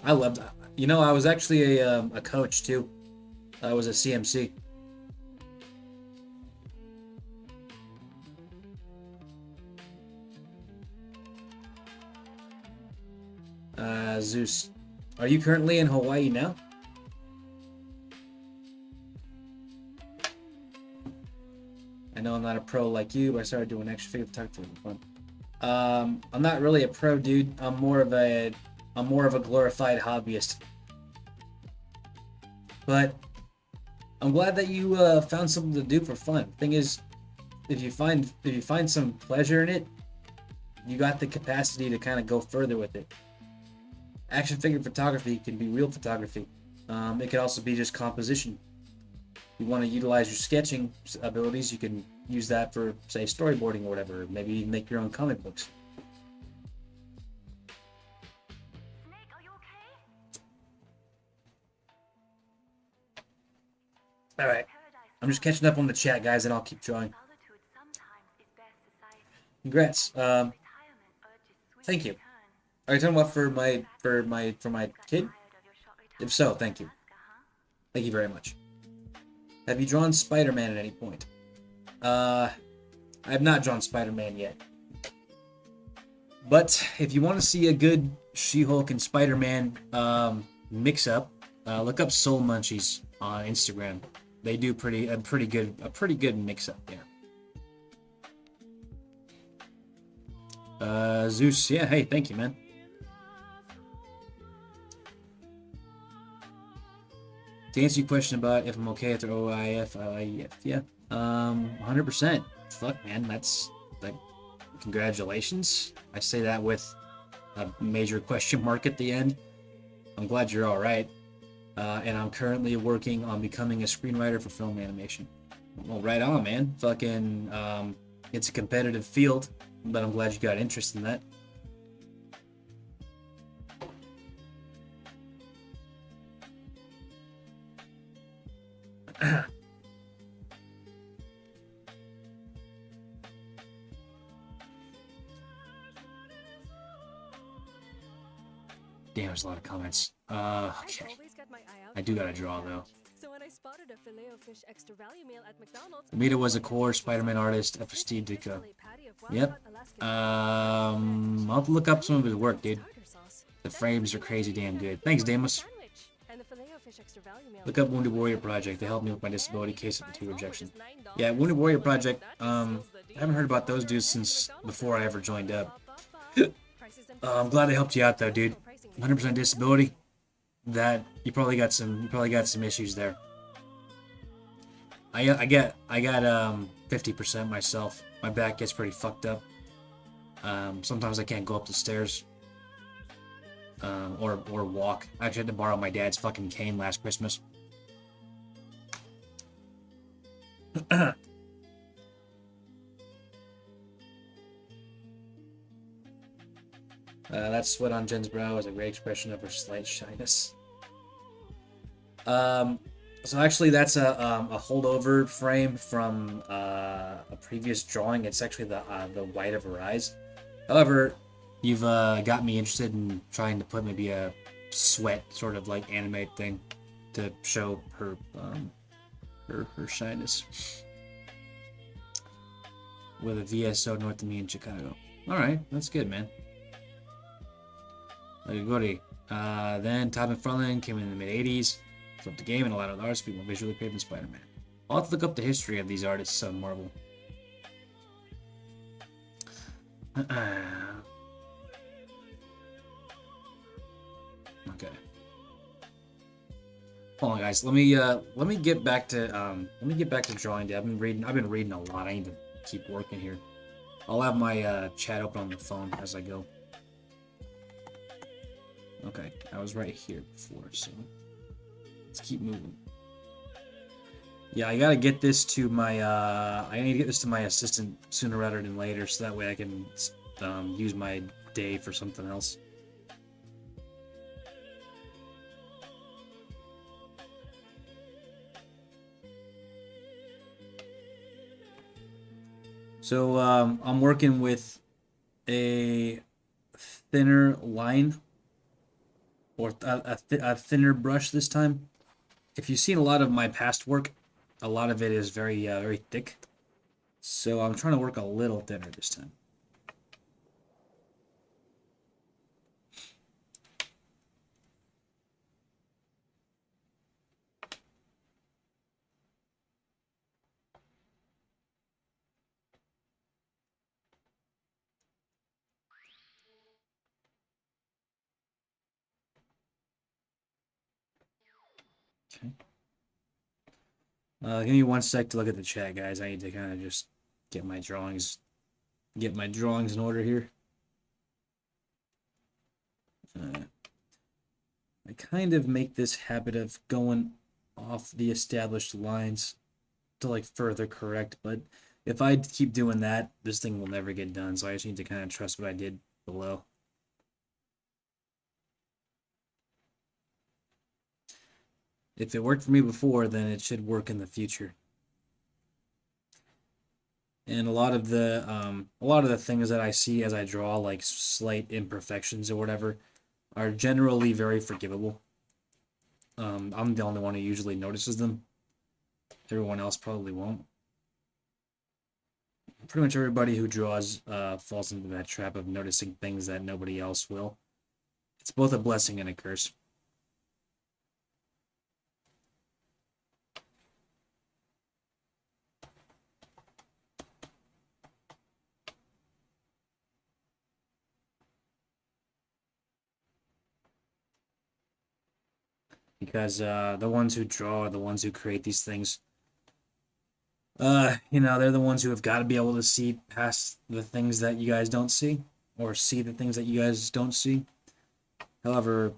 I loved, you know, I was actually a coach too. I was a CMC. Zeus, are you currently in Hawaii now? I know I'm not a pro like you, but I started doing extra figure photography for fun. I'm not really a pro, dude. I'm more of a glorified hobbyist. But I'm glad that you found something to do for fun. Thing is, if you find some pleasure in it, you got the capacity to kind of go further with it. Action figure photography can be real photography. It could also be just composition. You want to utilize your sketching abilities, you can use that for, say, storyboarding or whatever. Maybe you make your own comic books. Snake, are you okay? Alright. I'm just catching up on the chat, guys, and I'll keep drawing. Solitude sometimes is best society. Congrats. Thank you. Are you talking about for my kid? If so, thank you. Thank you very much. Have you drawn Spider-Man at any point? I have not drawn Spider-Man yet. But if you want to see a good She-Hulk and Spider-Man mix-up, look up Soul Munchies on Instagram. They do a pretty good mix-up there. Zeus, yeah, hey, thank you, man. To answer your question about if I'm okay after OIF, yeah, 100%. Fuck, man, that's like, congratulations. I say that with a major question mark at the end. I'm glad you're all right. And I'm currently working on becoming a screenwriter for film animation. Well, right on, man. Fucking, it's a competitive field, but I'm glad you got interest in that. Damn, there's a lot of comments. Okay. I do gotta draw though. So when I spotted a Filet-O-Fish extra value meal at McDonald's, Amita was a core Spider-Man artist at Steve Ditko. Yep. I'll have to look up some of his work, dude. The frames are crazy damn good. Thanks, Damus. Look up Wounded Warrior Project. They helped me with my disability case of fatigue rejection. Yeah, Wounded Warrior Project. I haven't heard about those dudes since before I ever joined up. I'm glad they helped you out though, dude. 100% disability. That you probably got some issues there. I got 50% myself. My back gets pretty fucked up. Sometimes I can't go up the stairs. Or walk. I actually had to borrow my dad's fucking cane last Christmas. That sweat on Jen's brow is a great expression of her slight shyness. So actually that's a holdover frame from a previous drawing. It's actually the white of her eyes. However, you've got me interested in trying to put maybe a sweat sort of like animate thing to show her her shyness. With a VSO north of me in Chicago. Alright, that's good, man. Good. Then Todd McFarlane came in the mid-80s, flipped the game and allowed other artists to be more visually creative than Spider-Man. I'll have to look up the history of these artists on Marvel. Okay. Hold on, guys. Let me get back to drawing. I've been reading a lot. I need to keep working here. I'll have my chat open on the phone as I go. Okay, I was right here before, so let's keep moving. Yeah, I gotta get this to my I need to get this to my assistant sooner rather than later, so that way I can use my day for something else. So I'm working with a thinner line, or a thinner brush this time. If you've seen a lot of my past work, a lot of it is very very thick. So I'm trying to work a little thinner this time. Okay. Give me one sec to look at the chat, guys. I need to kind of just get my drawings in order here. I kind of make this habit of going off the established lines to like further correct, but if I keep doing that, this thing will never get done, so I just need to kind of trust what I did below. If it worked for me before, then it should work in the future. And a lot of the things that I see as I draw, like slight imperfections or whatever, are generally very forgivable. I'm the only one who usually notices them. Everyone else probably won't. Pretty much everybody who draws falls into that trap of noticing things that nobody else will. It's both a blessing and a curse. Because the ones who draw are the ones who create these things. You know, they're the ones who have got to be able to see past the things that you guys don't see, or see the things that you guys don't see. However,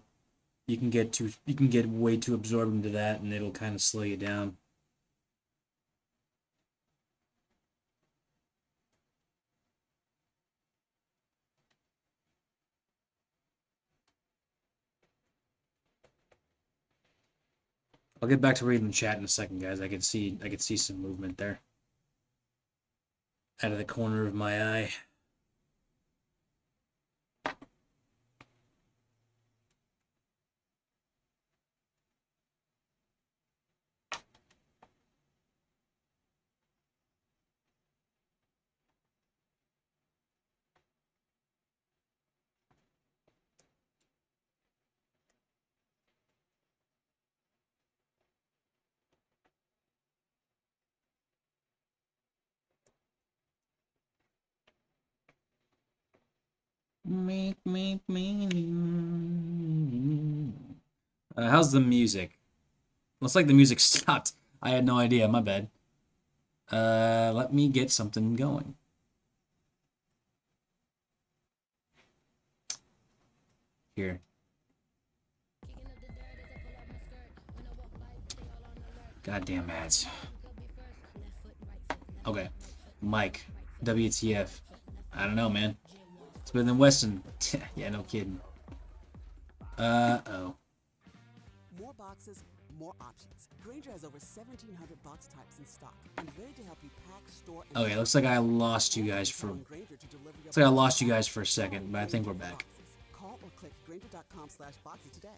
you can get way too absorbed into that, and it'll kind of slow you down. I'll get back to reading the chat in a second, guys. I could see some movement there. Out of the corner of my eye. How's the music? Looks like the music stopped. I had no idea. My bad. Let me get something going. Here. Goddamn ads. Okay. Mike. WTF. I don't know, man. It's better than Weston. Yeah, no kidding. Oh. More boxes, more options. Granger has over 1,700 box types in stock and ready to help you pack, store, and Okay, looks like I lost you guys for a second, but I think we're back. Call or click Granger.com/boxes today.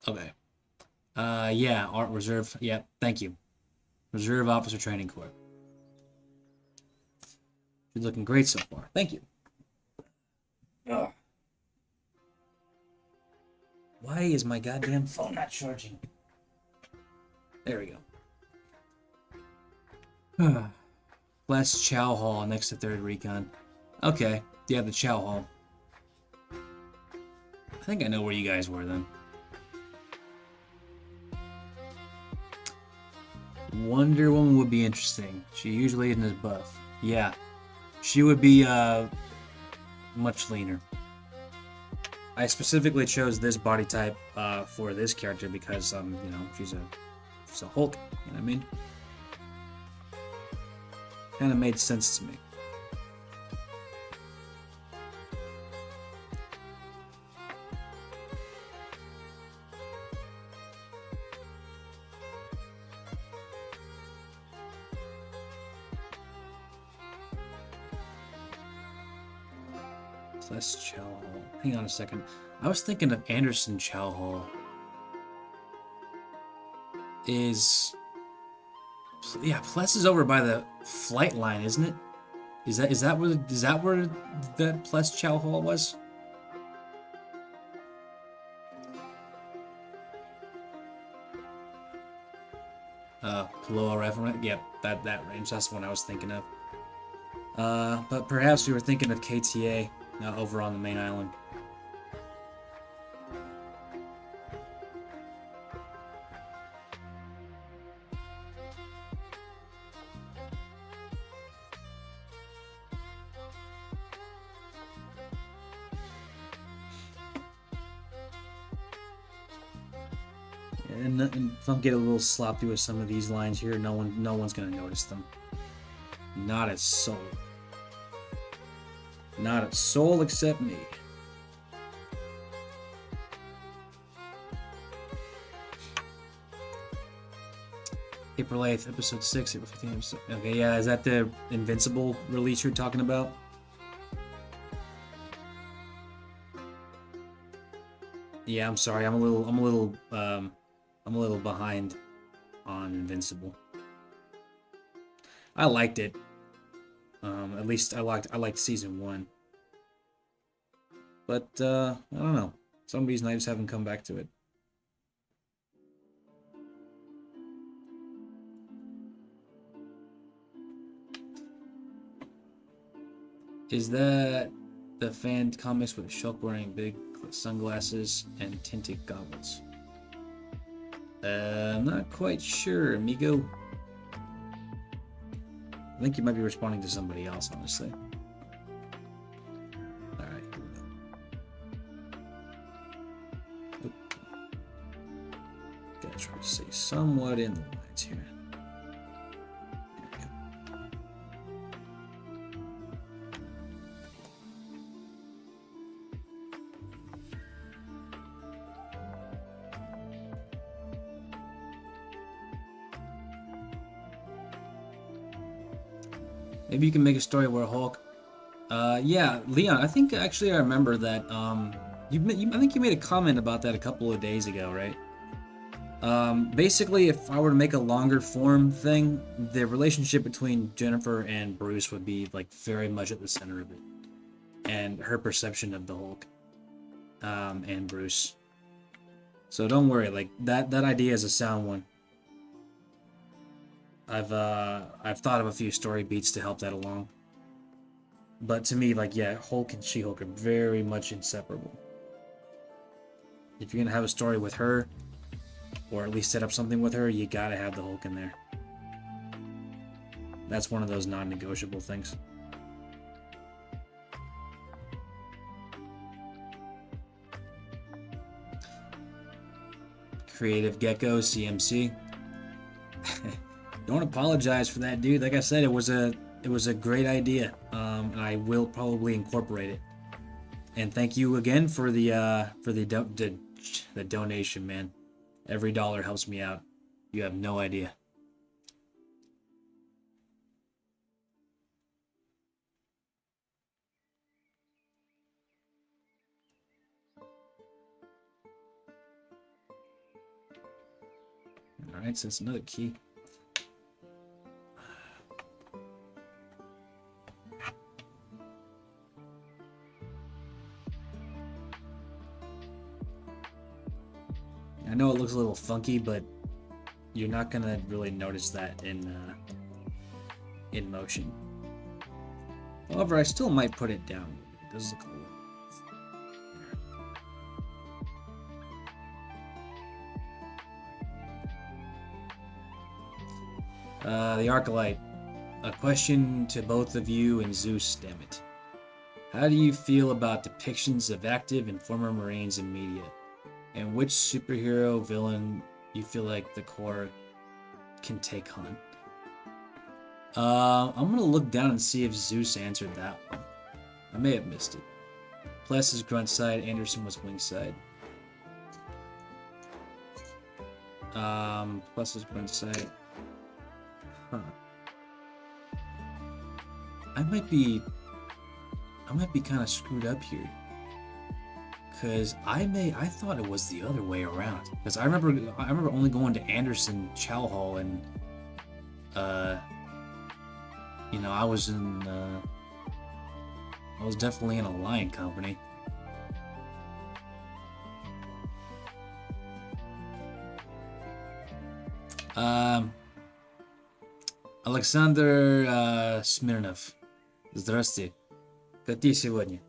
Okay. Yeah, Art Reserve. Yep, thank you. Reserve Officer Training Corps. You're looking great so far. Thank you. Ugh. Why is my goddamn phone not charging? There we go. West Chow Hall next to 3rd Recon. Okay, yeah, the Chow Hall. I think I know where you guys were then. Wonder Woman would be interesting. She usually isn't as buff. Yeah, she would be much leaner. I specifically chose this body type for this character because you know, she's a Hulk. You know what I mean? Kind of made sense to me. Plus Chow Hall. Hang on a second. I was thinking of Anderson Chow Hall. Yeah, Pless is over by the flight line, isn't it? Is that where that Pless Chow Hall was? Paloa Rifle. Yep, that range. That's the one I was thinking of. But perhaps we were thinking of KTA over on the main island. And if I'm getting a little sloppy with some of these lines here, no one's gonna notice them. Not a soul. Not a soul except me. April 8th, episode 6, April 15th, episode... Okay, yeah, is that the Invincible release you're talking about? Yeah, I'm sorry. I'm a little behind on Invincible. I liked it. At least I liked season 1. But I don't know. Some reason I just haven't come back to it. Is that the fan comics with Shulk wearing big sunglasses and tinted goggles? I'm not quite sure, amigo. I think you might be responding to somebody else, honestly. Alright, here we go. Gotta try to stay somewhat in the lines here. Maybe you can make a story where Hulk. Yeah, Leon. I think actually I remember that. I think you made a comment about that a couple of days ago, right? Basically, if I were to make a longer form thing, the relationship between Jennifer and Bruce would be like very much at the center of it, and her perception of the Hulk, and Bruce. So don't worry, like that idea is a sound one. I've thought of a few story beats to help that along. But to me, like, yeah, Hulk and She-Hulk are very much inseparable. If you're gonna have a story with her, or at least set up something with her, you gotta have the Hulk in there. That's one of those non-negotiable things. Creative Gecko, CMC. Don't apologize for that, dude. Like I said, it was a great idea, and I will probably incorporate it. And thank you again for the donation, man. Every dollar helps me out. You have no idea. Alright, so it's another key. I know it looks a little funky, but you're not gonna really notice that in motion. However, I still might put it down. It does look a little. The Arcalite. A question to both of you and Zeus, damn it. How do you feel about depictions of active and former Marines in media? And which superhero villain you feel like the Corps can take on? I'm gonna look down and see if Zeus answered that one. I may have missed it. Pless is grunt side, Anderson was wing side. Pless is grunt side. Huh. I might be kind of screwed up here. Cause I thought it was the other way around. Cause I remember only going to Anderson Chow Hall and you know, I was definitely in a lion company. Alexander Smirnov. Здрасте. Как ты сегодня?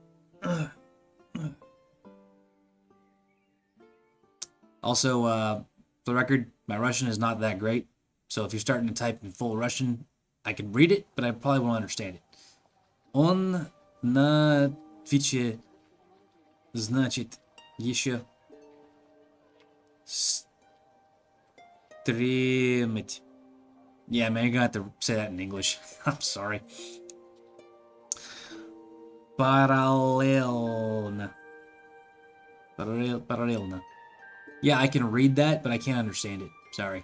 Also, for the record, my Russian is not that great. So if you're starting to type in full Russian, I can read it, but I probably won't understand it. Он на Твиче, значит, еще стримить. Yeah, man, you're gonna have to say that in English. I'm sorry. Parallelно. Parallelno. Yeah, I can read that, but I can't understand it. Sorry.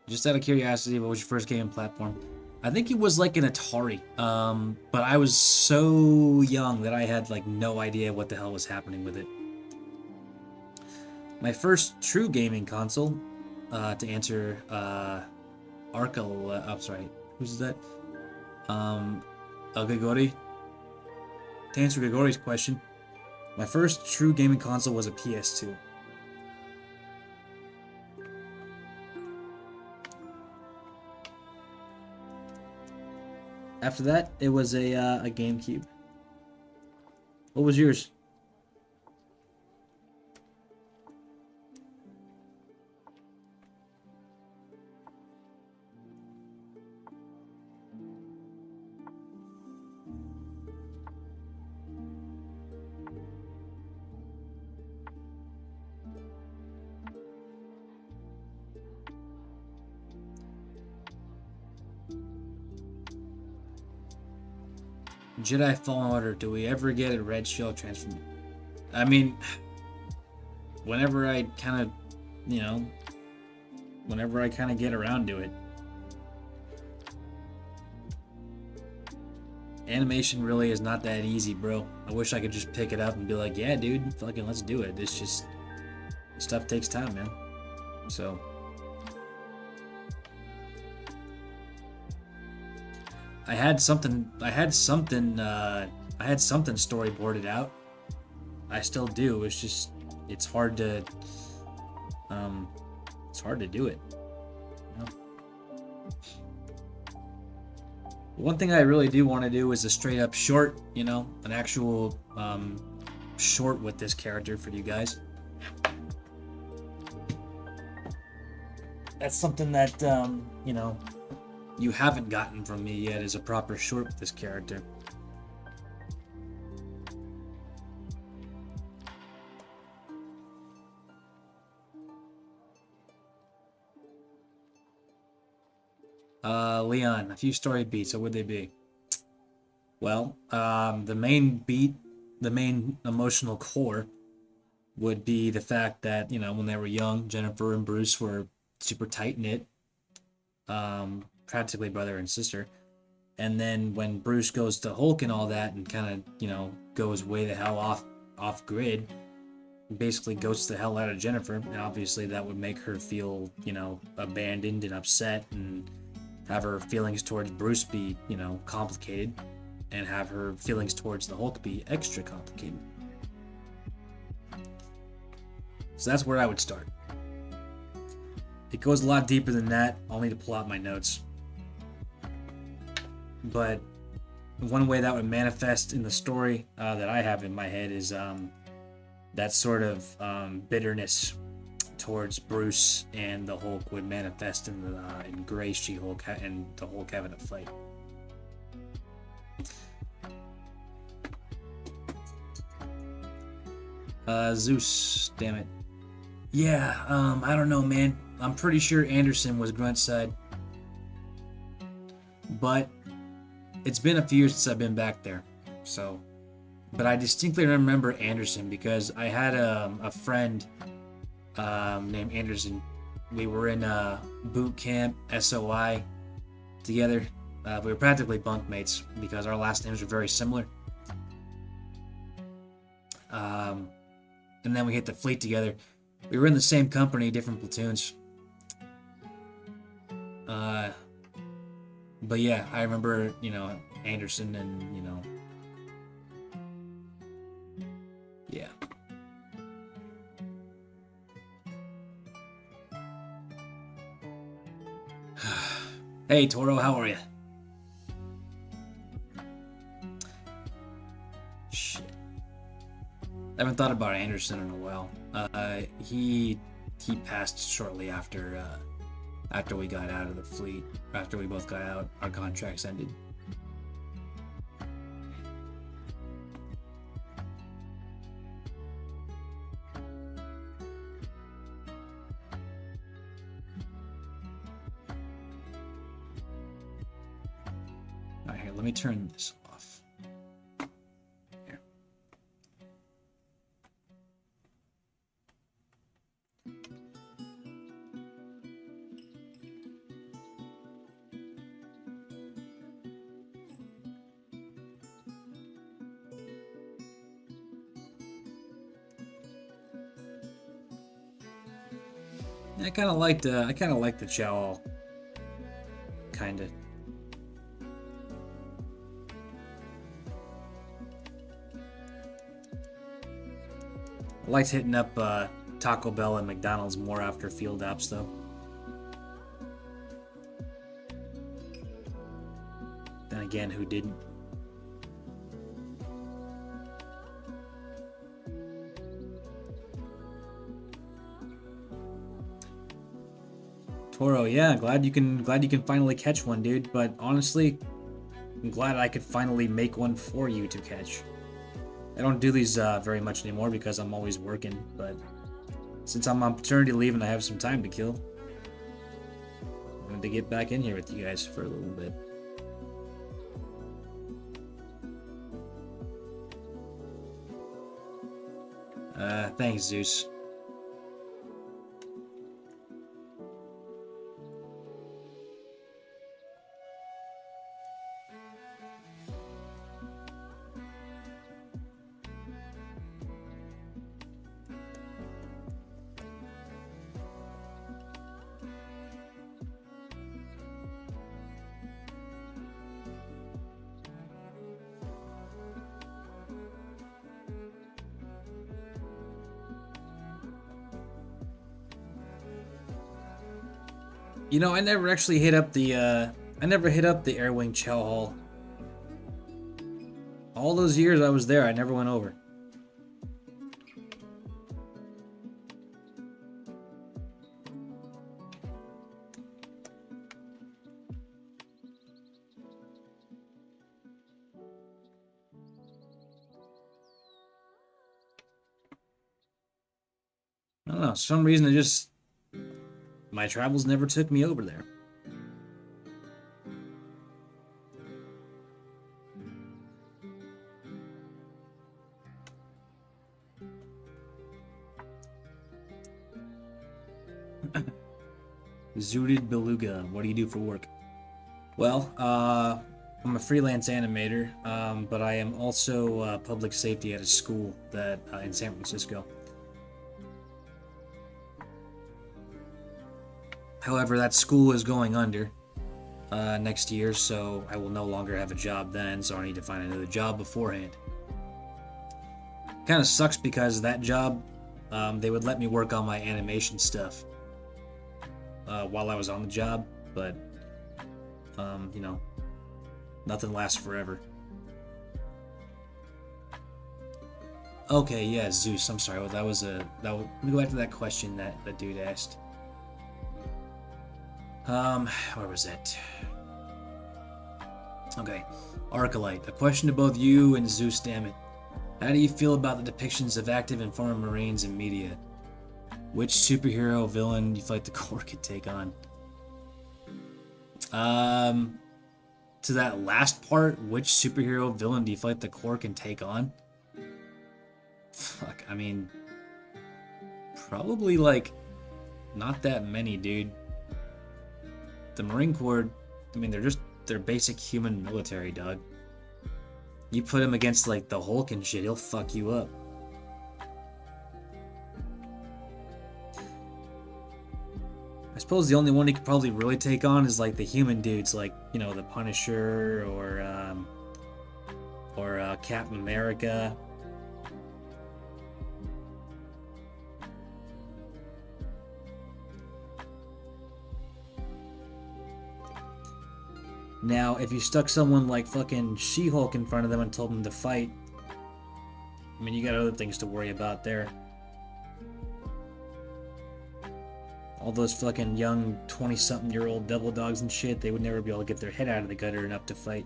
Just out of curiosity, what was your first gaming platform? I think it was like an Atari, but I was so young that I had like no idea what the hell was happening with it. My first true gaming console, to answer I'm sorry, who's that? Grigori. To answer Grigori's question, my first true gaming console was a PS2. After that, it was a GameCube. What was yours? Jedi Fallen Order, do we ever get a red shell transform? I mean, whenever I kind of, you know, whenever I kind of get around to it. Animation really is not that easy, bro. I wish I could just pick it up and be like, yeah, dude, fucking let's do it. It's just, stuff takes time, man. So. I had something storyboarded out. I still do. It's just, it's hard to do it. You know? One thing I really do want to do is a straight up short, you know, an actual short with this character for you guys. That's something that, you know, you haven't gotten from me yet, is a proper short with this character. Leon, a few story beats, what would they be? Well, the main beat, the main emotional core would be the fact that, you know, when they were young, Jennifer and Bruce were super tight-knit. Practically brother and sister, And then when Bruce goes to Hulk and all that and kind of, you know, goes way the hell off grid, basically goes to the hell out of Jennifer, and obviously that would make her feel, you know, abandoned and upset, and have her feelings towards Bruce be, you know, complicated, and have her feelings towards the Hulk be extra complicated. So that's where I would start. It goes a lot deeper than that. I'll need to pull out my notes. But one way that would manifest in the story that I have in my head is that sort of bitterness towards Bruce and the Hulk would manifest in Grey She-Hulk and the Hulk having a fight. Zeus, damn it. Yeah, I don't know, man. I'm pretty sure Anderson was Grunt's side. But it's been a few years since I've been back there, so. But I distinctly remember Anderson because I had a friend named Anderson. We were in boot camp, SOI, together. We were practically bunkmates because our last names were very similar. And then we hit the fleet together. We were in the same company, different platoons. But yeah, I remember, you know, Anderson and, you know, yeah. Hey, Toro, how are you? Shit. I haven't thought about Anderson in a while. He passed shortly after we got out of the fleet. After we both got out, our contracts ended. Alright, here, let me turn this off. Here. I kind of like the Chow. Kinda. I liked hitting up Taco Bell and McDonald's more after field ops, though. Then again, who didn't? Toro, yeah, glad you can finally catch one, dude. But honestly, I'm glad I could finally make one for you to catch. I don't do these very much anymore because I'm always working, but since I'm on paternity leave and I have some time to kill, I wanted to get back in here with you guys for a little bit. Thanks, Zeus. You know, I never actually hit up the Air Wing Chow Hall. All those years I was there, I never went over. I don't know, for some reason my travels never took me over there. Zooted Beluga, what do you do for work? Well, I'm a freelance animator, but I am also public safety at a school that in San Francisco. However, that school is going under next year, so I will no longer have a job then, so I need to find another job beforehand. Kind of sucks because that job, they would let me work on my animation stuff while I was on the job, but, you know, nothing lasts forever. Okay, yeah, Zeus, I'm sorry, let me go back to that question that the dude asked. Where was it? Okay, Arcolite, a question to both you and Zeus, damn it. How do you feel about the depictions of active and former Marines in media? Which superhero villain do you feel like the Corps could take on? To that last part, which superhero villain do you feel like the Corps can take on? Fuck, I mean, probably like not that many, dude. The Marine Corps, I mean, they're basic human military, dog. You put him against like the Hulk and shit, he'll fuck you up. I suppose the only one he could probably really take on is like the human dudes, like, you know, the Punisher or Captain America. Now, if you stuck someone like fucking She-Hulk in front of them and told them to fight, I mean, you got other things to worry about there. All those fucking young 20-something-year-old devil dogs and shit, they would never be able to get their head out of the gutter enough to fight.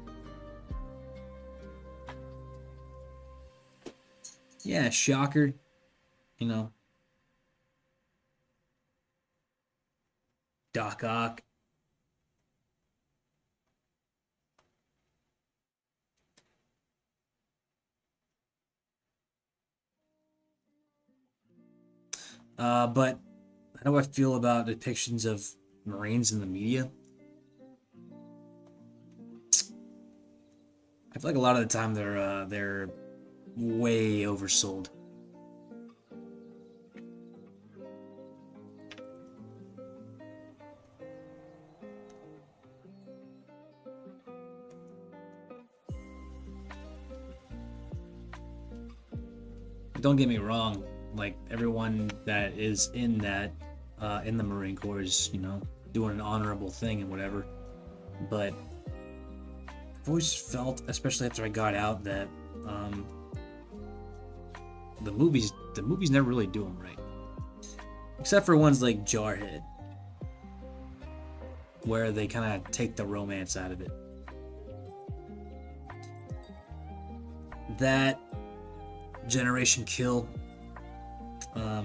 Yeah, shocker. You know. Doc Ock. But how do I feel about depictions of Marines in the media? I feel like a lot of the time they're way oversold. Don't get me wrong. Like, everyone that is in that, in the Marine Corps is, you know, doing an honorable thing and whatever. But I've always felt, especially after I got out, that the movies never really do them right. Except for ones like Jarhead, where they kind of take the romance out of it. That Generation Kill.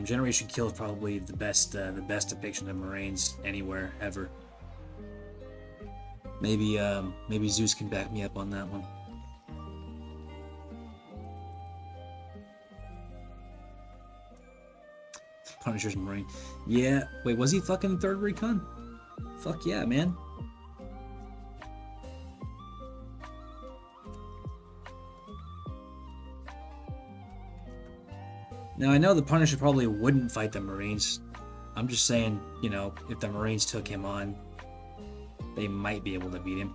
Generation Kill is probably the best depiction of Marines anywhere ever. Maybe Zeus can back me up on that one. Punisher's Marine. Yeah. Wait, was he fucking 3rd Recon? Fuck yeah, man. Now, I know the Punisher probably wouldn't fight the Marines. I'm just saying, you know, if the Marines took him on, they might be able to beat him.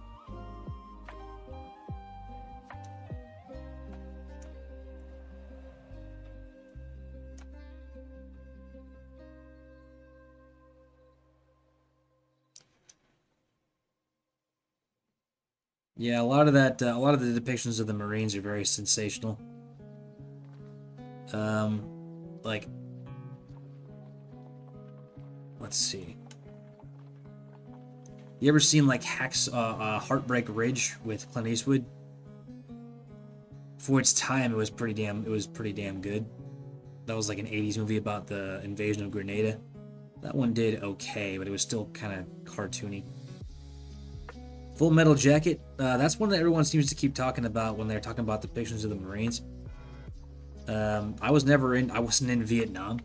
Yeah, a lot of the depictions of the Marines are very sensational. Like, let's see. You ever seen like Heartbreak Ridge with Clint Eastwood? For its time, it was pretty damn good. That was like an 80s movie about the invasion of Grenada. That one did okay, but it was still kind of cartoony. Full Metal Jacket, that's one that everyone seems to keep talking about when they're talking about the depictions of the Marines. I wasn't in Vietnam.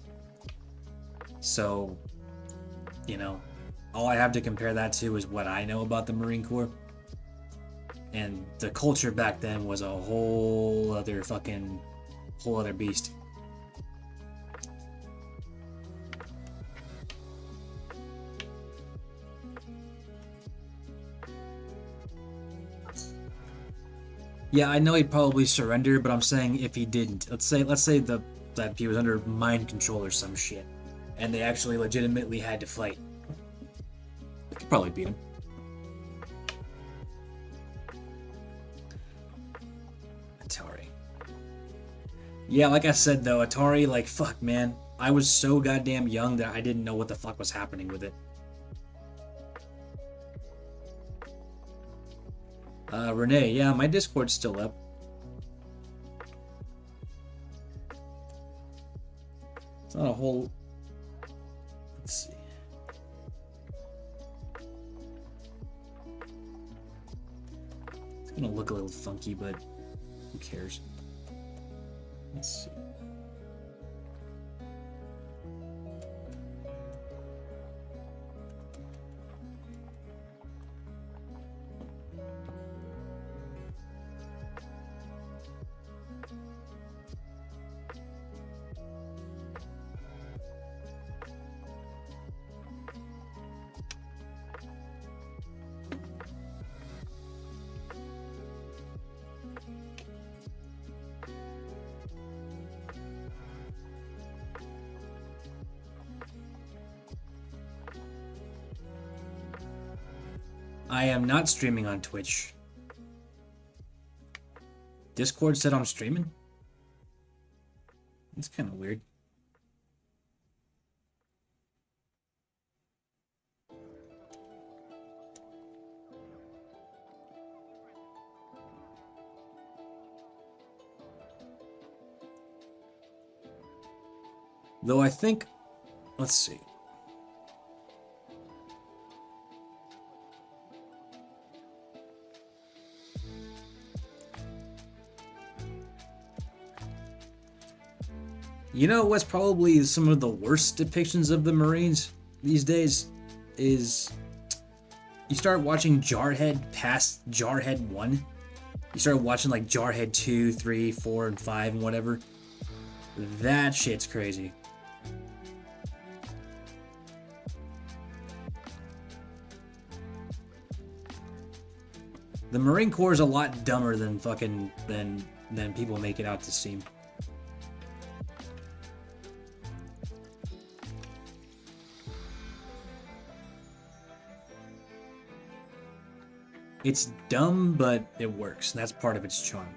So, you know, all I have to compare that to is what I know about the Marine Corps. And the culture back then was a whole other beast. Yeah, I know he'd probably surrender, but I'm saying if he didn't, let's say that he was under mind control or some shit, and they actually legitimately had to fight, I could probably beat him. Atari. Yeah, like I said though, Atari, like fuck, man, I was so goddamn young that I didn't know what the fuck was happening with it. Renee, yeah, my Discord's still up. It's not a whole... Let's see. It's gonna look a little funky, but who cares? Let's see. I am not streaming on Twitch. Discord said I'm streaming? That's kind of weird. Though I think... Let's see. You know what's probably some of the worst depictions of the Marines these days is you start watching Jarhead past Jarhead 1. You start watching like Jarhead 2, 3, 4, and 5 and whatever. That shit's crazy. The Marine Corps is a lot dumber than than people make it out to seem. It's dumb, but it works. That's part of its charm.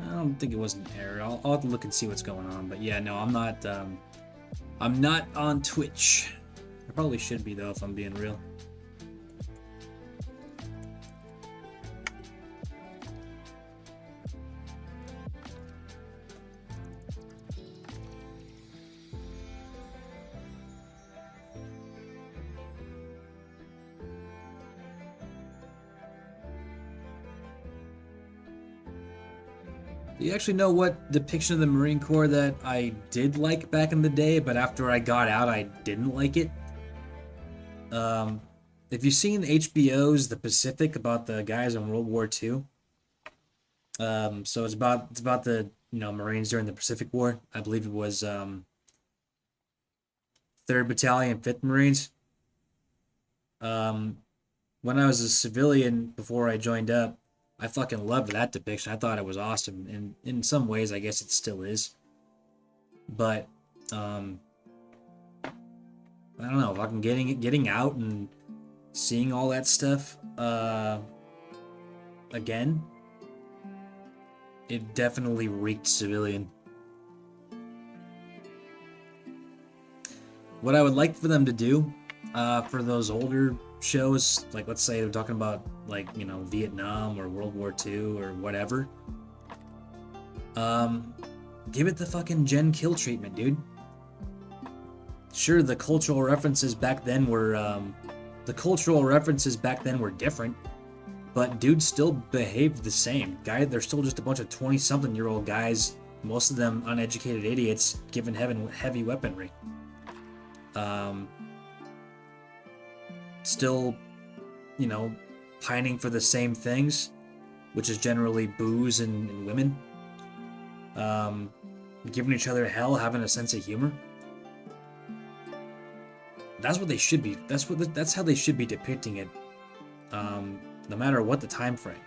I don't think it was an error. I'll have to look and see what's going on. But yeah, no, I'm not on Twitch. I probably should be though, if I'm being real. Do you actually know what depiction of the Marine Corps that I did like back in the day, but after I got out, I didn't like it? If you've seen HBO's The Pacific about the guys in World War II, so it's about the Marines during the Pacific War. I believe it was 3rd Battalion, 5th Marines. When I was a civilian before I joined up, I fucking loved that depiction. I thought it was awesome, and in some ways, I guess it still is. But I don't know. Fucking getting out and seeing all that stuff again, it definitely reeked civilian. What I would like for them to do for those older shows, like let's say they're talking about like, you know, Vietnam or World War II or whatever, give it the fucking Gen Kill treatment, dude. Sure, the cultural references back then were different, but dudes still behaved the same. They're still just a bunch of 20-something-year-old guys, most of them uneducated idiots, given heavy weaponry. Still, you know, pining for the same things, which is generally booze and women. Giving each other hell, having a sense of humor. That's what they should be. That's how they should be depicting it, no matter what the time frame.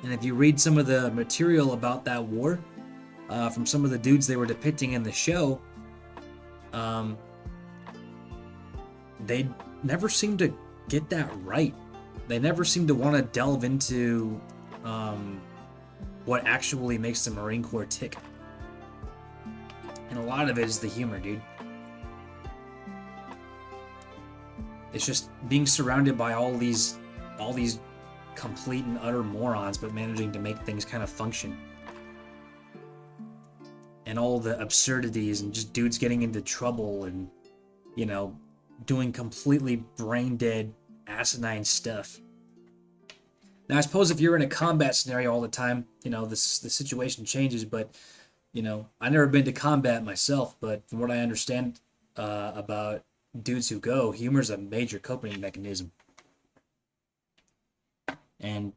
And if you read some of the material about that war, from some of the dudes they were depicting in the show, they never seem to get that right. They never seem to want to delve into what actually makes the Marine Corps tick. And a lot of it is the humor, dude. It's just being surrounded by all these complete and utter morons, but managing to make things kind of function. And all the absurdities and just dudes getting into trouble and, you know, doing completely brain dead, asinine stuff. Now, I suppose if you're in a combat scenario all the time, you know, the situation changes, but, you know, I've never been to combat myself, but from what I understand about dudes who go, humor's a major coping mechanism. And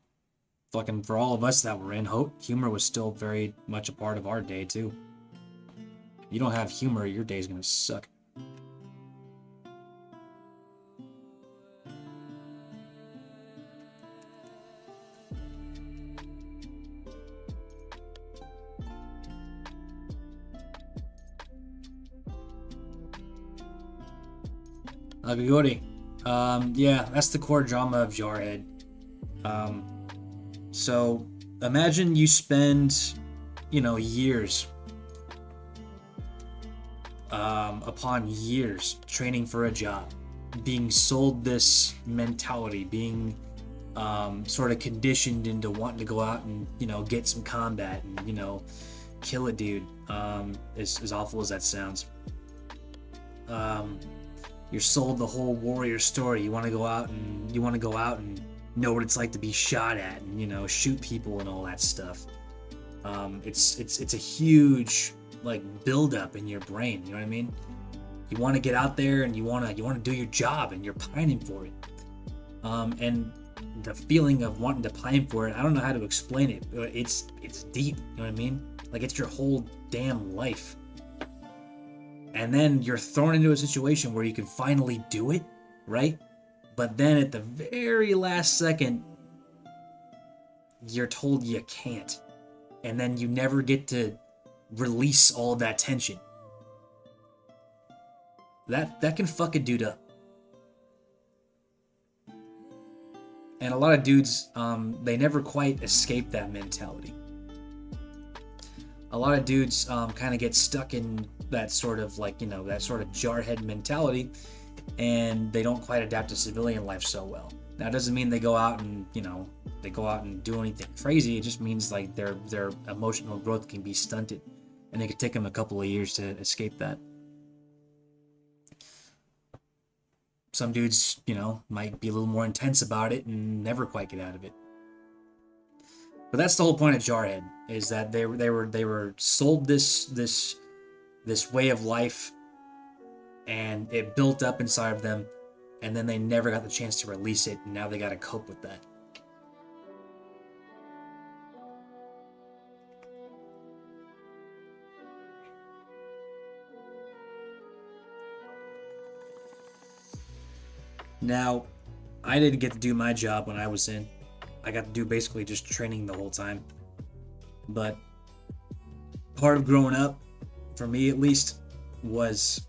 fucking for all of us that were in, humor was still very much a part of our day, too. You don't have humor, your day's gonna suck. Agagori. Yeah, that's the core drama of Jarhead. So imagine you spend, you know, years upon years training for a job, being sold this mentality, being sort of conditioned into wanting to go out and, you know, get some combat and, you know, kill a dude, as awful as that sounds. You're sold the whole warrior story. You want to go out and know what it's like to be shot at and, you know, shoot people and all that stuff. It's a huge like build up in your brain. You know what I mean? You want to get out there and you want to do your job and you're pining for it. And the feeling of wanting to pine for it, I don't know how to explain it, but it's deep. You know what I mean? Like it's your whole damn life. And then you're thrown into a situation where you can finally do it, right? But then at the very last second, you're told you can't. And then you never get to release all of that tension. That can fuck a dude up. And a lot of dudes, they never quite escape that mentality. A lot of dudes kind of get stuck in that sort of like, you know, that sort of jarhead mentality, and they don't quite adapt to civilian life so well. Now, it doesn't mean they go out and, you know, do anything crazy. It just means like their emotional growth can be stunted, and it could take them a couple of years to escape that. Some dudes, you know, might be a little more intense about it and never quite get out of it. But that's the whole point of Jarhead, is that they were sold this way of life, and it built up inside of them, and then they never got the chance to release it, and now they got to cope with that. Now, I didn't get to do my job when I was in. I got to do basically just training the whole time. But part of growing up, for me at least, was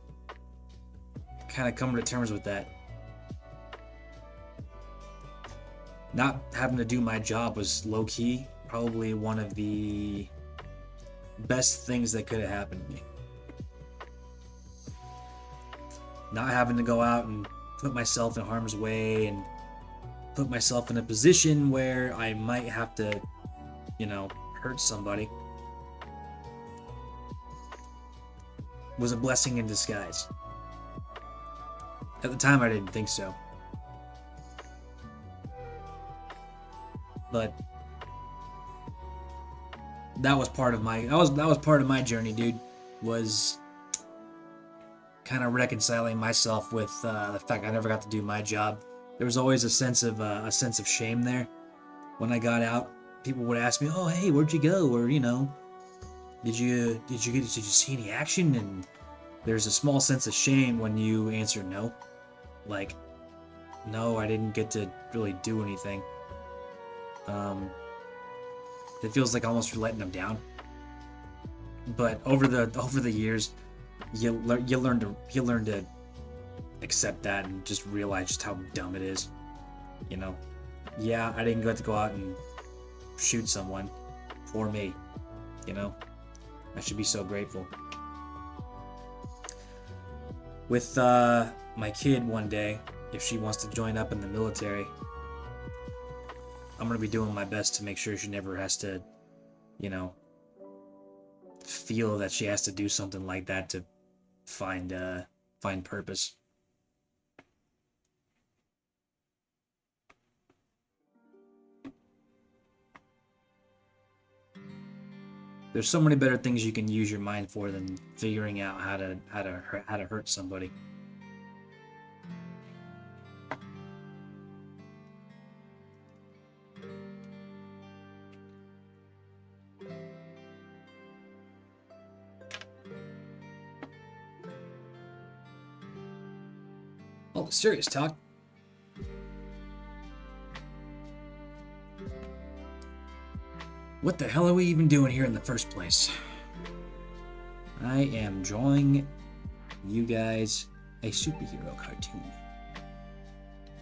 kind of coming to terms with that. Not having to do my job was low-key probably one of the best things that could have happened to me. Not having to go out and put myself in harm's way and put myself in a position where I might have to, hurt somebody, was a blessing in disguise. At the time, I didn't think so. But that was part of my journey, dude. Was kind of reconciling myself with the fact I never got to do my job. There was always a sense of shame there. When I got out, people would ask me, "Oh, hey, where'd you go?" Or did you see any action? And there's a small sense of shame when you answer no. Like, no, I didn't get to really do anything. It feels like almost you're letting them down. But over the years, you learn to accept that and just realize just how dumb it is. Yeah, I didn't get to go out and shoot someone. For me, I should be so grateful. With my kid one day, if she wants to join up in the military, I'm gonna be doing my best to make sure she never has to, feel that she has to do something like that to find purpose. There's so many better things you can use your mind for than figuring out how to hurt somebody. Oh, serious talk. What the hell are we even doing here in the first place? I am drawing you guys a superhero cartoon.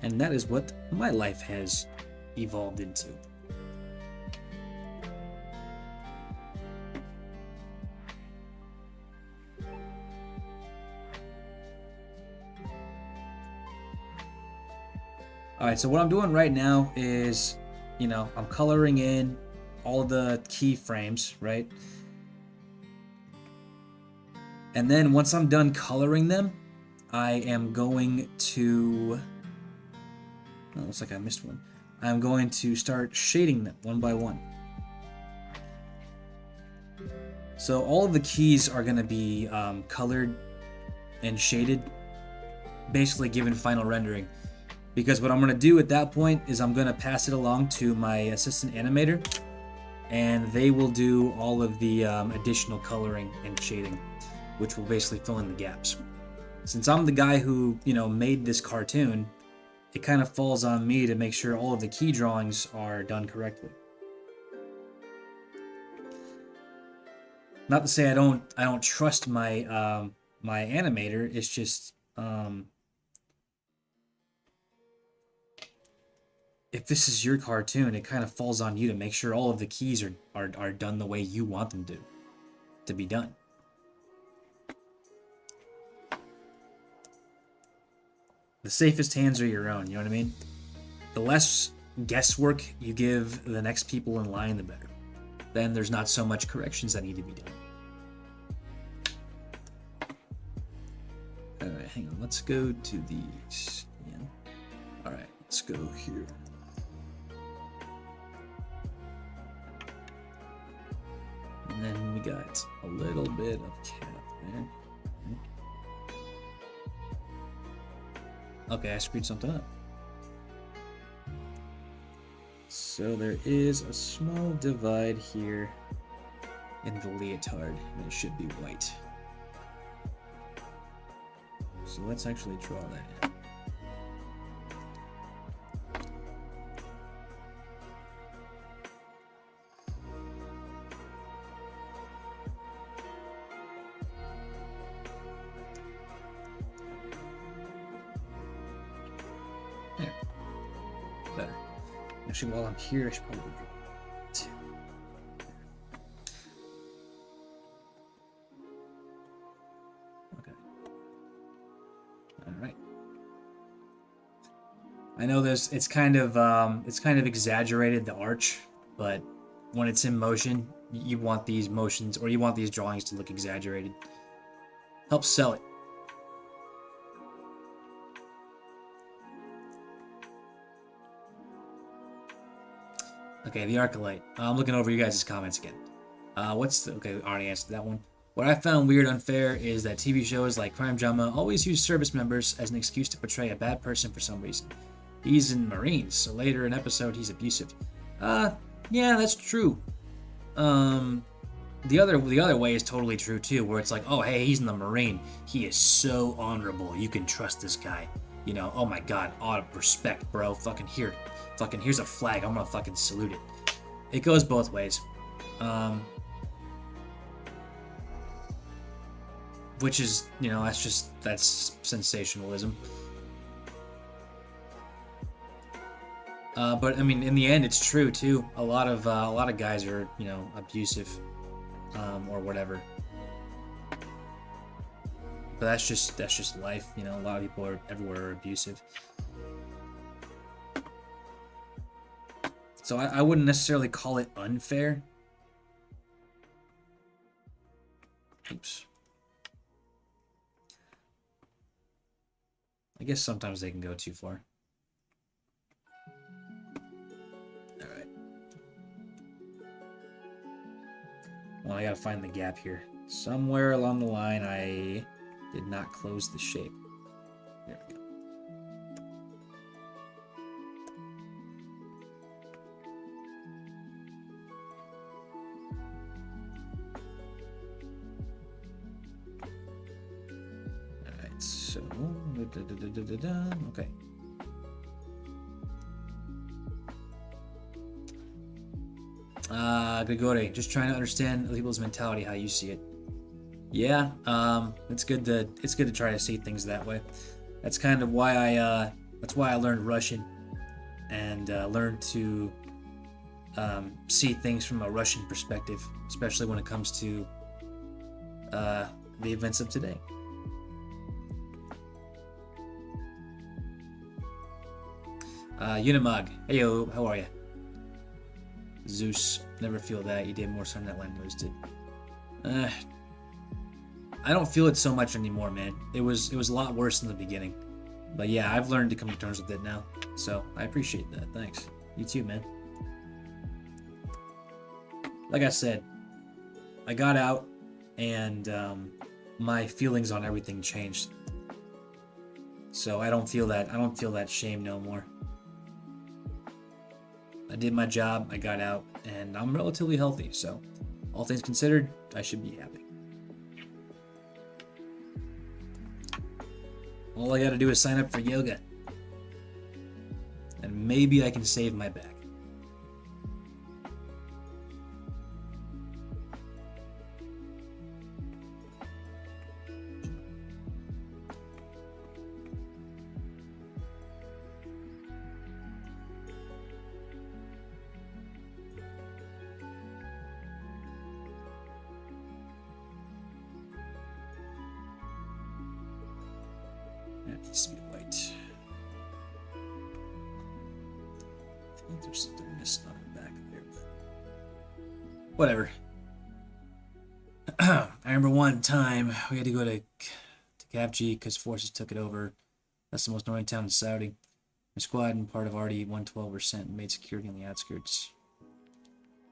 And that is what my life has evolved into. Alright, so what I'm doing right now is, I'm coloring in all the keyframes, right? And then once I'm done coloring them, I am going to... Oh, looks like I missed one. I'm going to start shading them one by one. So all of the keys are going to be colored and shaded, basically given final rendering. Because what I'm going to do at that point is I'm going to pass it along to my assistant animator, and they will do all of the additional coloring and shading, which will basically fill in the gaps. Since I'm the guy who, made this cartoon, it kind of falls on me to make sure all of the key drawings are done correctly. Not to say I don't trust my my animator. It's just if this is your cartoon, it kind of falls on you to make sure all of the keys are done the way you want them to be done. The safest hands are your own, you know what I mean? The less guesswork you give the next people in line, the better. Then there's not so much corrections that need to be done. Alright, hang on. Let's go to the scan. Alright, let's go here. And then we got a little bit of cap there. Okay, I screwed something up. So there is a small divide here in the leotard, and it should be white. So let's actually draw that in. There. Better. Actually, while I'm here, I should probably draw two. Okay. Alright. I know it's kind of exaggerated, the arch, but when it's in motion, you want these motions, or you want these drawings to look exaggerated. Helps sell it. Okay, the Arcolite. I'm looking over you guys' comments again. Okay, I already answered that one. What I found weird unfair is that TV shows like crime drama always use service members as an excuse to portray a bad person for some reason. He's in Marines, so later in an episode he's abusive. Yeah, that's true. The other way is totally true too, where it's like, oh hey, he's in the Marine. He is so honorable. You can trust this guy. You know, oh my god, out of respect, bro. Here's a flag. I'm gonna fucking salute it. It goes both ways. Which is, you know, that's sensationalism. But I mean, in the end, it's true too. A lot of guys are, you know, abusive, or whatever. But that's just life, you know. A lot of people everywhere are abusive. So I wouldn't necessarily call it unfair. Oops. I guess sometimes they can go too far. Alright. Well, I gotta find the gap here. Somewhere along the line, I did not close the shape. There we go. Alright, so... Okay. Grigore, just trying to understand people's mentality, how you see it. Yeah, it's good to try to see things that way. That's kind of why I learned Russian and learned to see things from a Russian perspective, especially when it comes to the events of today. Unimog, heyo, how are you? Zeus, never feel that. You did more so than that line did. I don't feel it so much anymore, man. It was a lot worse in the beginning. But yeah, I've learned to come to terms with it now. So I appreciate that. Thanks. You too, man. Like I said, I got out and my feelings on everything changed. So I don't feel that shame no more. I did my job, I got out, and I'm relatively healthy, so all things considered, I should be happy. All I gotta do is sign up for yoga. And maybe I can save my back. That needs to be white. I think there's something missing on the back of there, but whatever. I remember one time we had to go to Kapji because forces took it over. That's the most northern town in Saudi. My squad and part of RD 112 were sent and made security on the outskirts.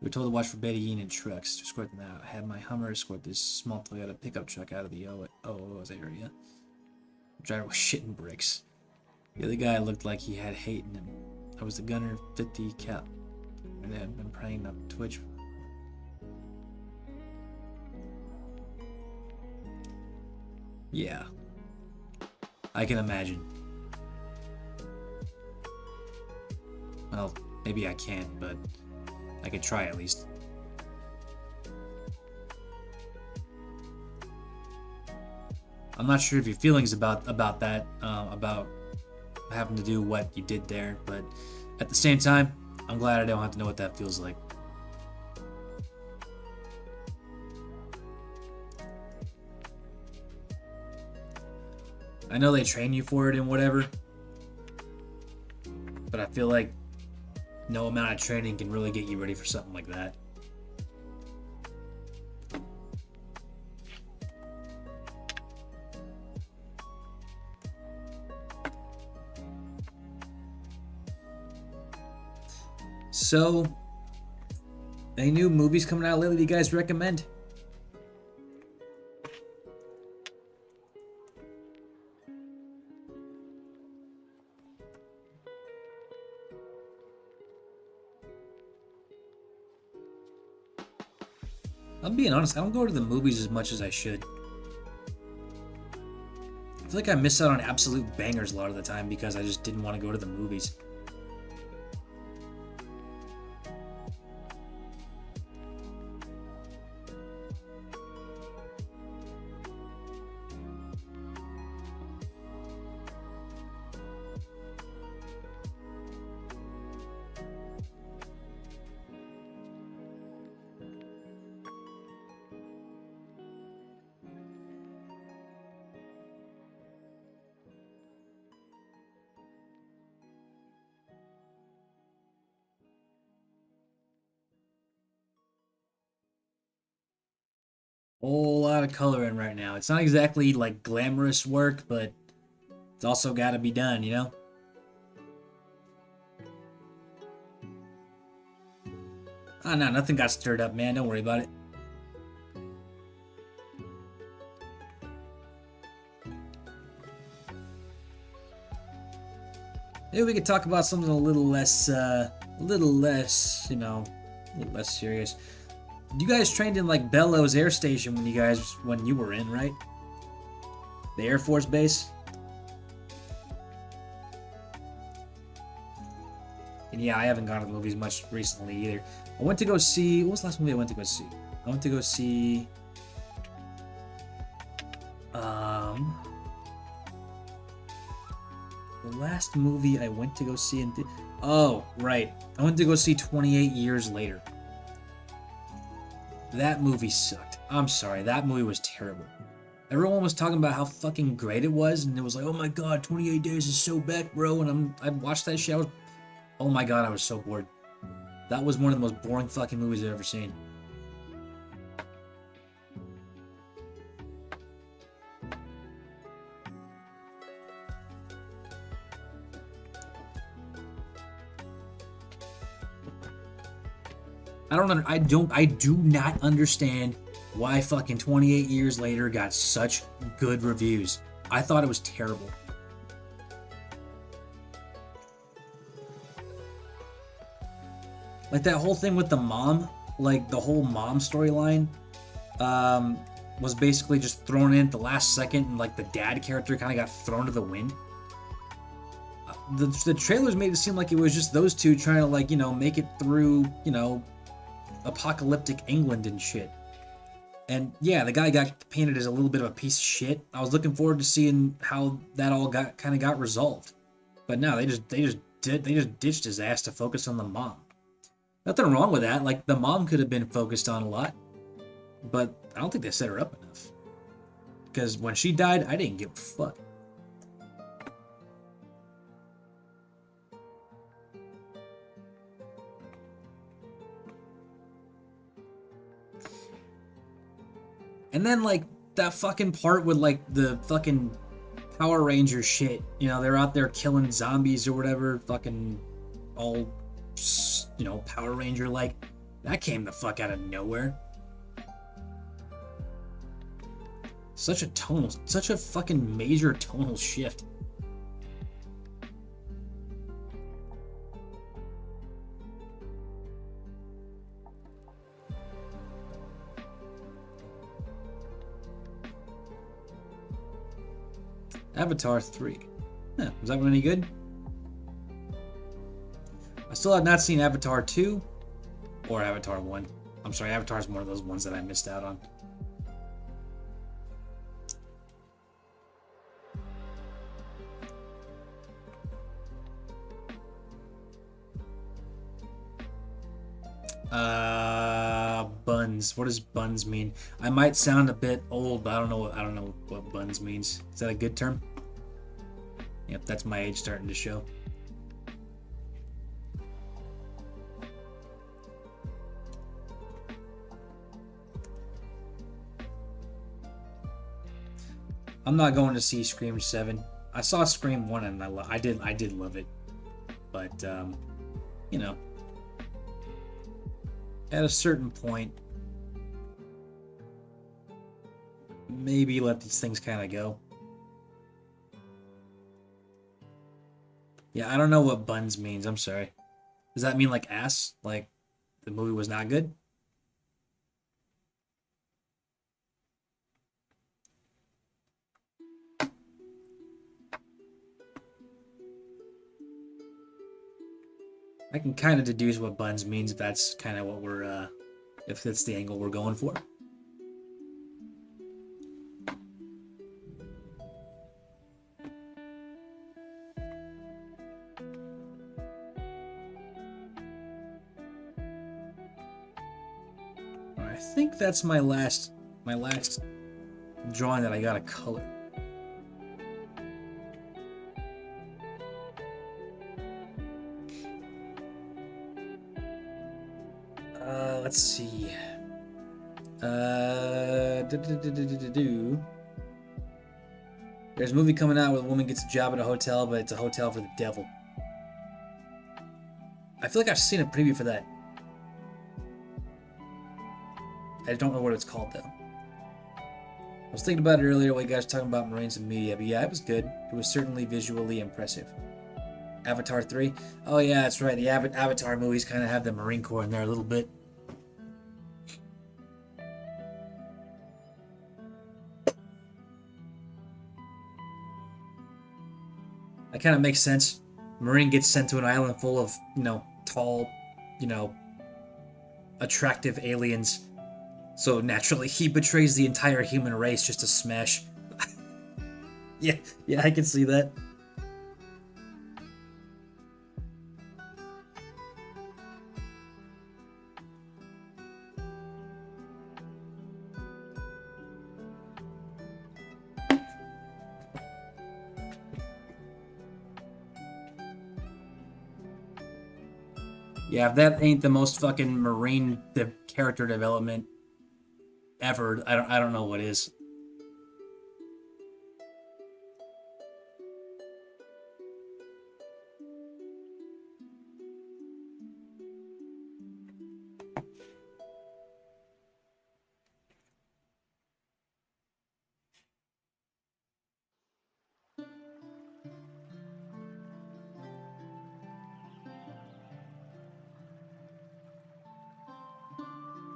We were told to watch for Beduin and trucks to escort them out. I had my Hummer escort this small Toyota pickup truck out of the OO's area. The driver was shitting bricks. The other guy looked like he had hate in him. I was the gunner, 50 cal. And I've been praying up Twitch. Yeah. I can imagine. Well, maybe I can't, but I could try at least. I'm not sure of your feelings about that, about having to do what you did there, but at the same time, I'm glad I don't have to know what that feels like. I know they train you for it and whatever, but I feel like no amount of training can really get you ready for something like that. So, any new movies coming out lately that you guys recommend? I'm being honest, I don't go to the movies as much as I should. I feel like I miss out on absolute bangers a lot of the time because I just didn't want to go to the movies. Whole lot of color in right now. It's not exactly like glamorous work, but it's also got to be done, you know? Oh no, nothing got stirred up, man. Don't worry about it. Maybe we could talk about something a little less, you know, a little less serious. You guys trained in like Bellows Air Station when you were in, right? The Air Force Base? And yeah, I haven't gone to the movies much recently either. I went to go see, what was the last movie I went to go see? I went to go see, the last movie I went to go see oh, right. I went to go see 28 Years Later. That movie sucked. I'm sorry, that movie was terrible. Everyone was talking about how fucking great it was, and it was like, oh my god, 28 Days is so back, bro, and I watched that shit, oh my god, I was so bored. That was one of the most boring fucking movies I've ever seen. I do not understand why fucking 28 Years Later got such good reviews. I thought it was terrible. Like that whole thing with the mom, like the whole mom storyline, was basically just thrown in at the last second, and like the dad character kind of got thrown to the wind. The trailers made it seem like it was just those two trying to, like, you know, make it through, you know, apocalyptic England and shit. And yeah, the guy got painted as a little bit of a piece of shit. I was looking forward to seeing how that all got resolved. But no, they just ditched his ass to focus on the mom. Nothing wrong with that. Like, the mom could have been focused on a lot, but I don't think they set her up enough. Because when she died, I didn't give a fuck. And then, like, that fucking part with, like, the fucking Power Ranger shit. You know, they're out there killing zombies or whatever. Fucking all, you know, Power Ranger-like. That came the fuck out of nowhere. Such a fucking major tonal shift. Avatar 3. Huh, was that one any good? I still have not seen Avatar 2 or Avatar 1. I'm sorry, Avatar is one of those ones that I missed out on. Buns. What does buns mean? I might sound a bit old, but I don't know what buns means. Is that a good term? Yep, that's my age starting to show. I'm not going to see Scream 7. I saw Scream 1 and I did love it. But you know, at a certain point, maybe let these things kind of go. Yeah, I don't know what buns means. I'm sorry. Does that mean like ass? Like the movie was not good? I can kind of deduce what buns means if that's kind of what we're, if that's the angle we're going for. I think that's my last drawing that I got a color. Let's see. There's a movie coming out where a woman gets a job at a hotel, but it's a hotel for the devil. I feel like I've seen a preview for that. I don't know what it's called though. I was thinking about it earlier while you guys were talking about Marines and media, but yeah, it was good. It was certainly visually impressive. Avatar 3? Oh yeah, that's right. The Avatar movies kind of have the Marine Corps in there a little bit. That kind of makes sense. Marine gets sent to an island full of, tall, attractive aliens. So naturally, he betrays the entire human race just to smash. Yeah, I can see that. Yeah, if that ain't the most fucking Marine character development ever, I don't know what is.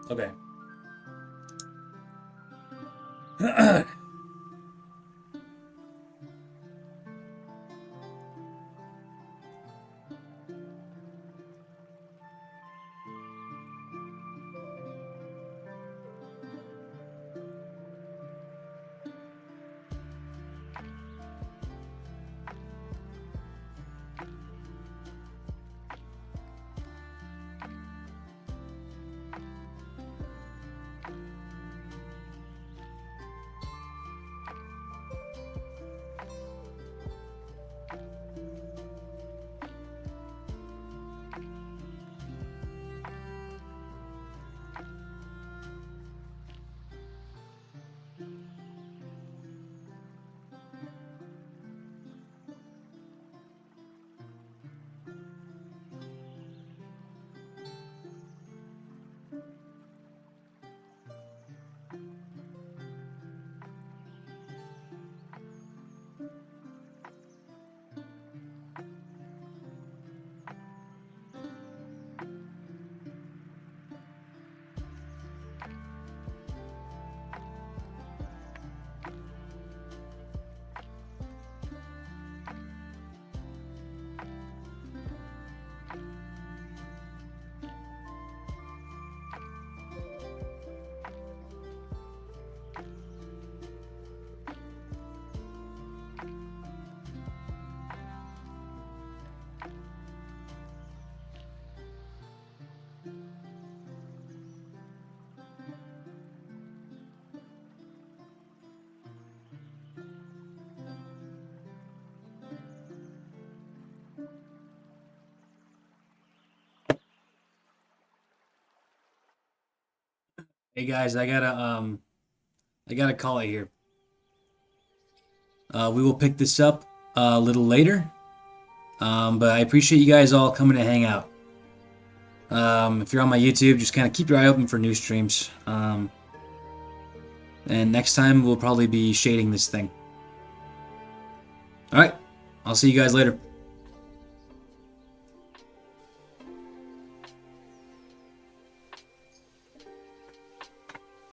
Okay. Hey guys, I gotta call it here. We will pick this up a little later. But I appreciate you guys all coming to hang out. If you're on my YouTube, just kind of keep your eye open for new streams. And next time we'll probably be shading this thing. Alright, I'll see you guys later.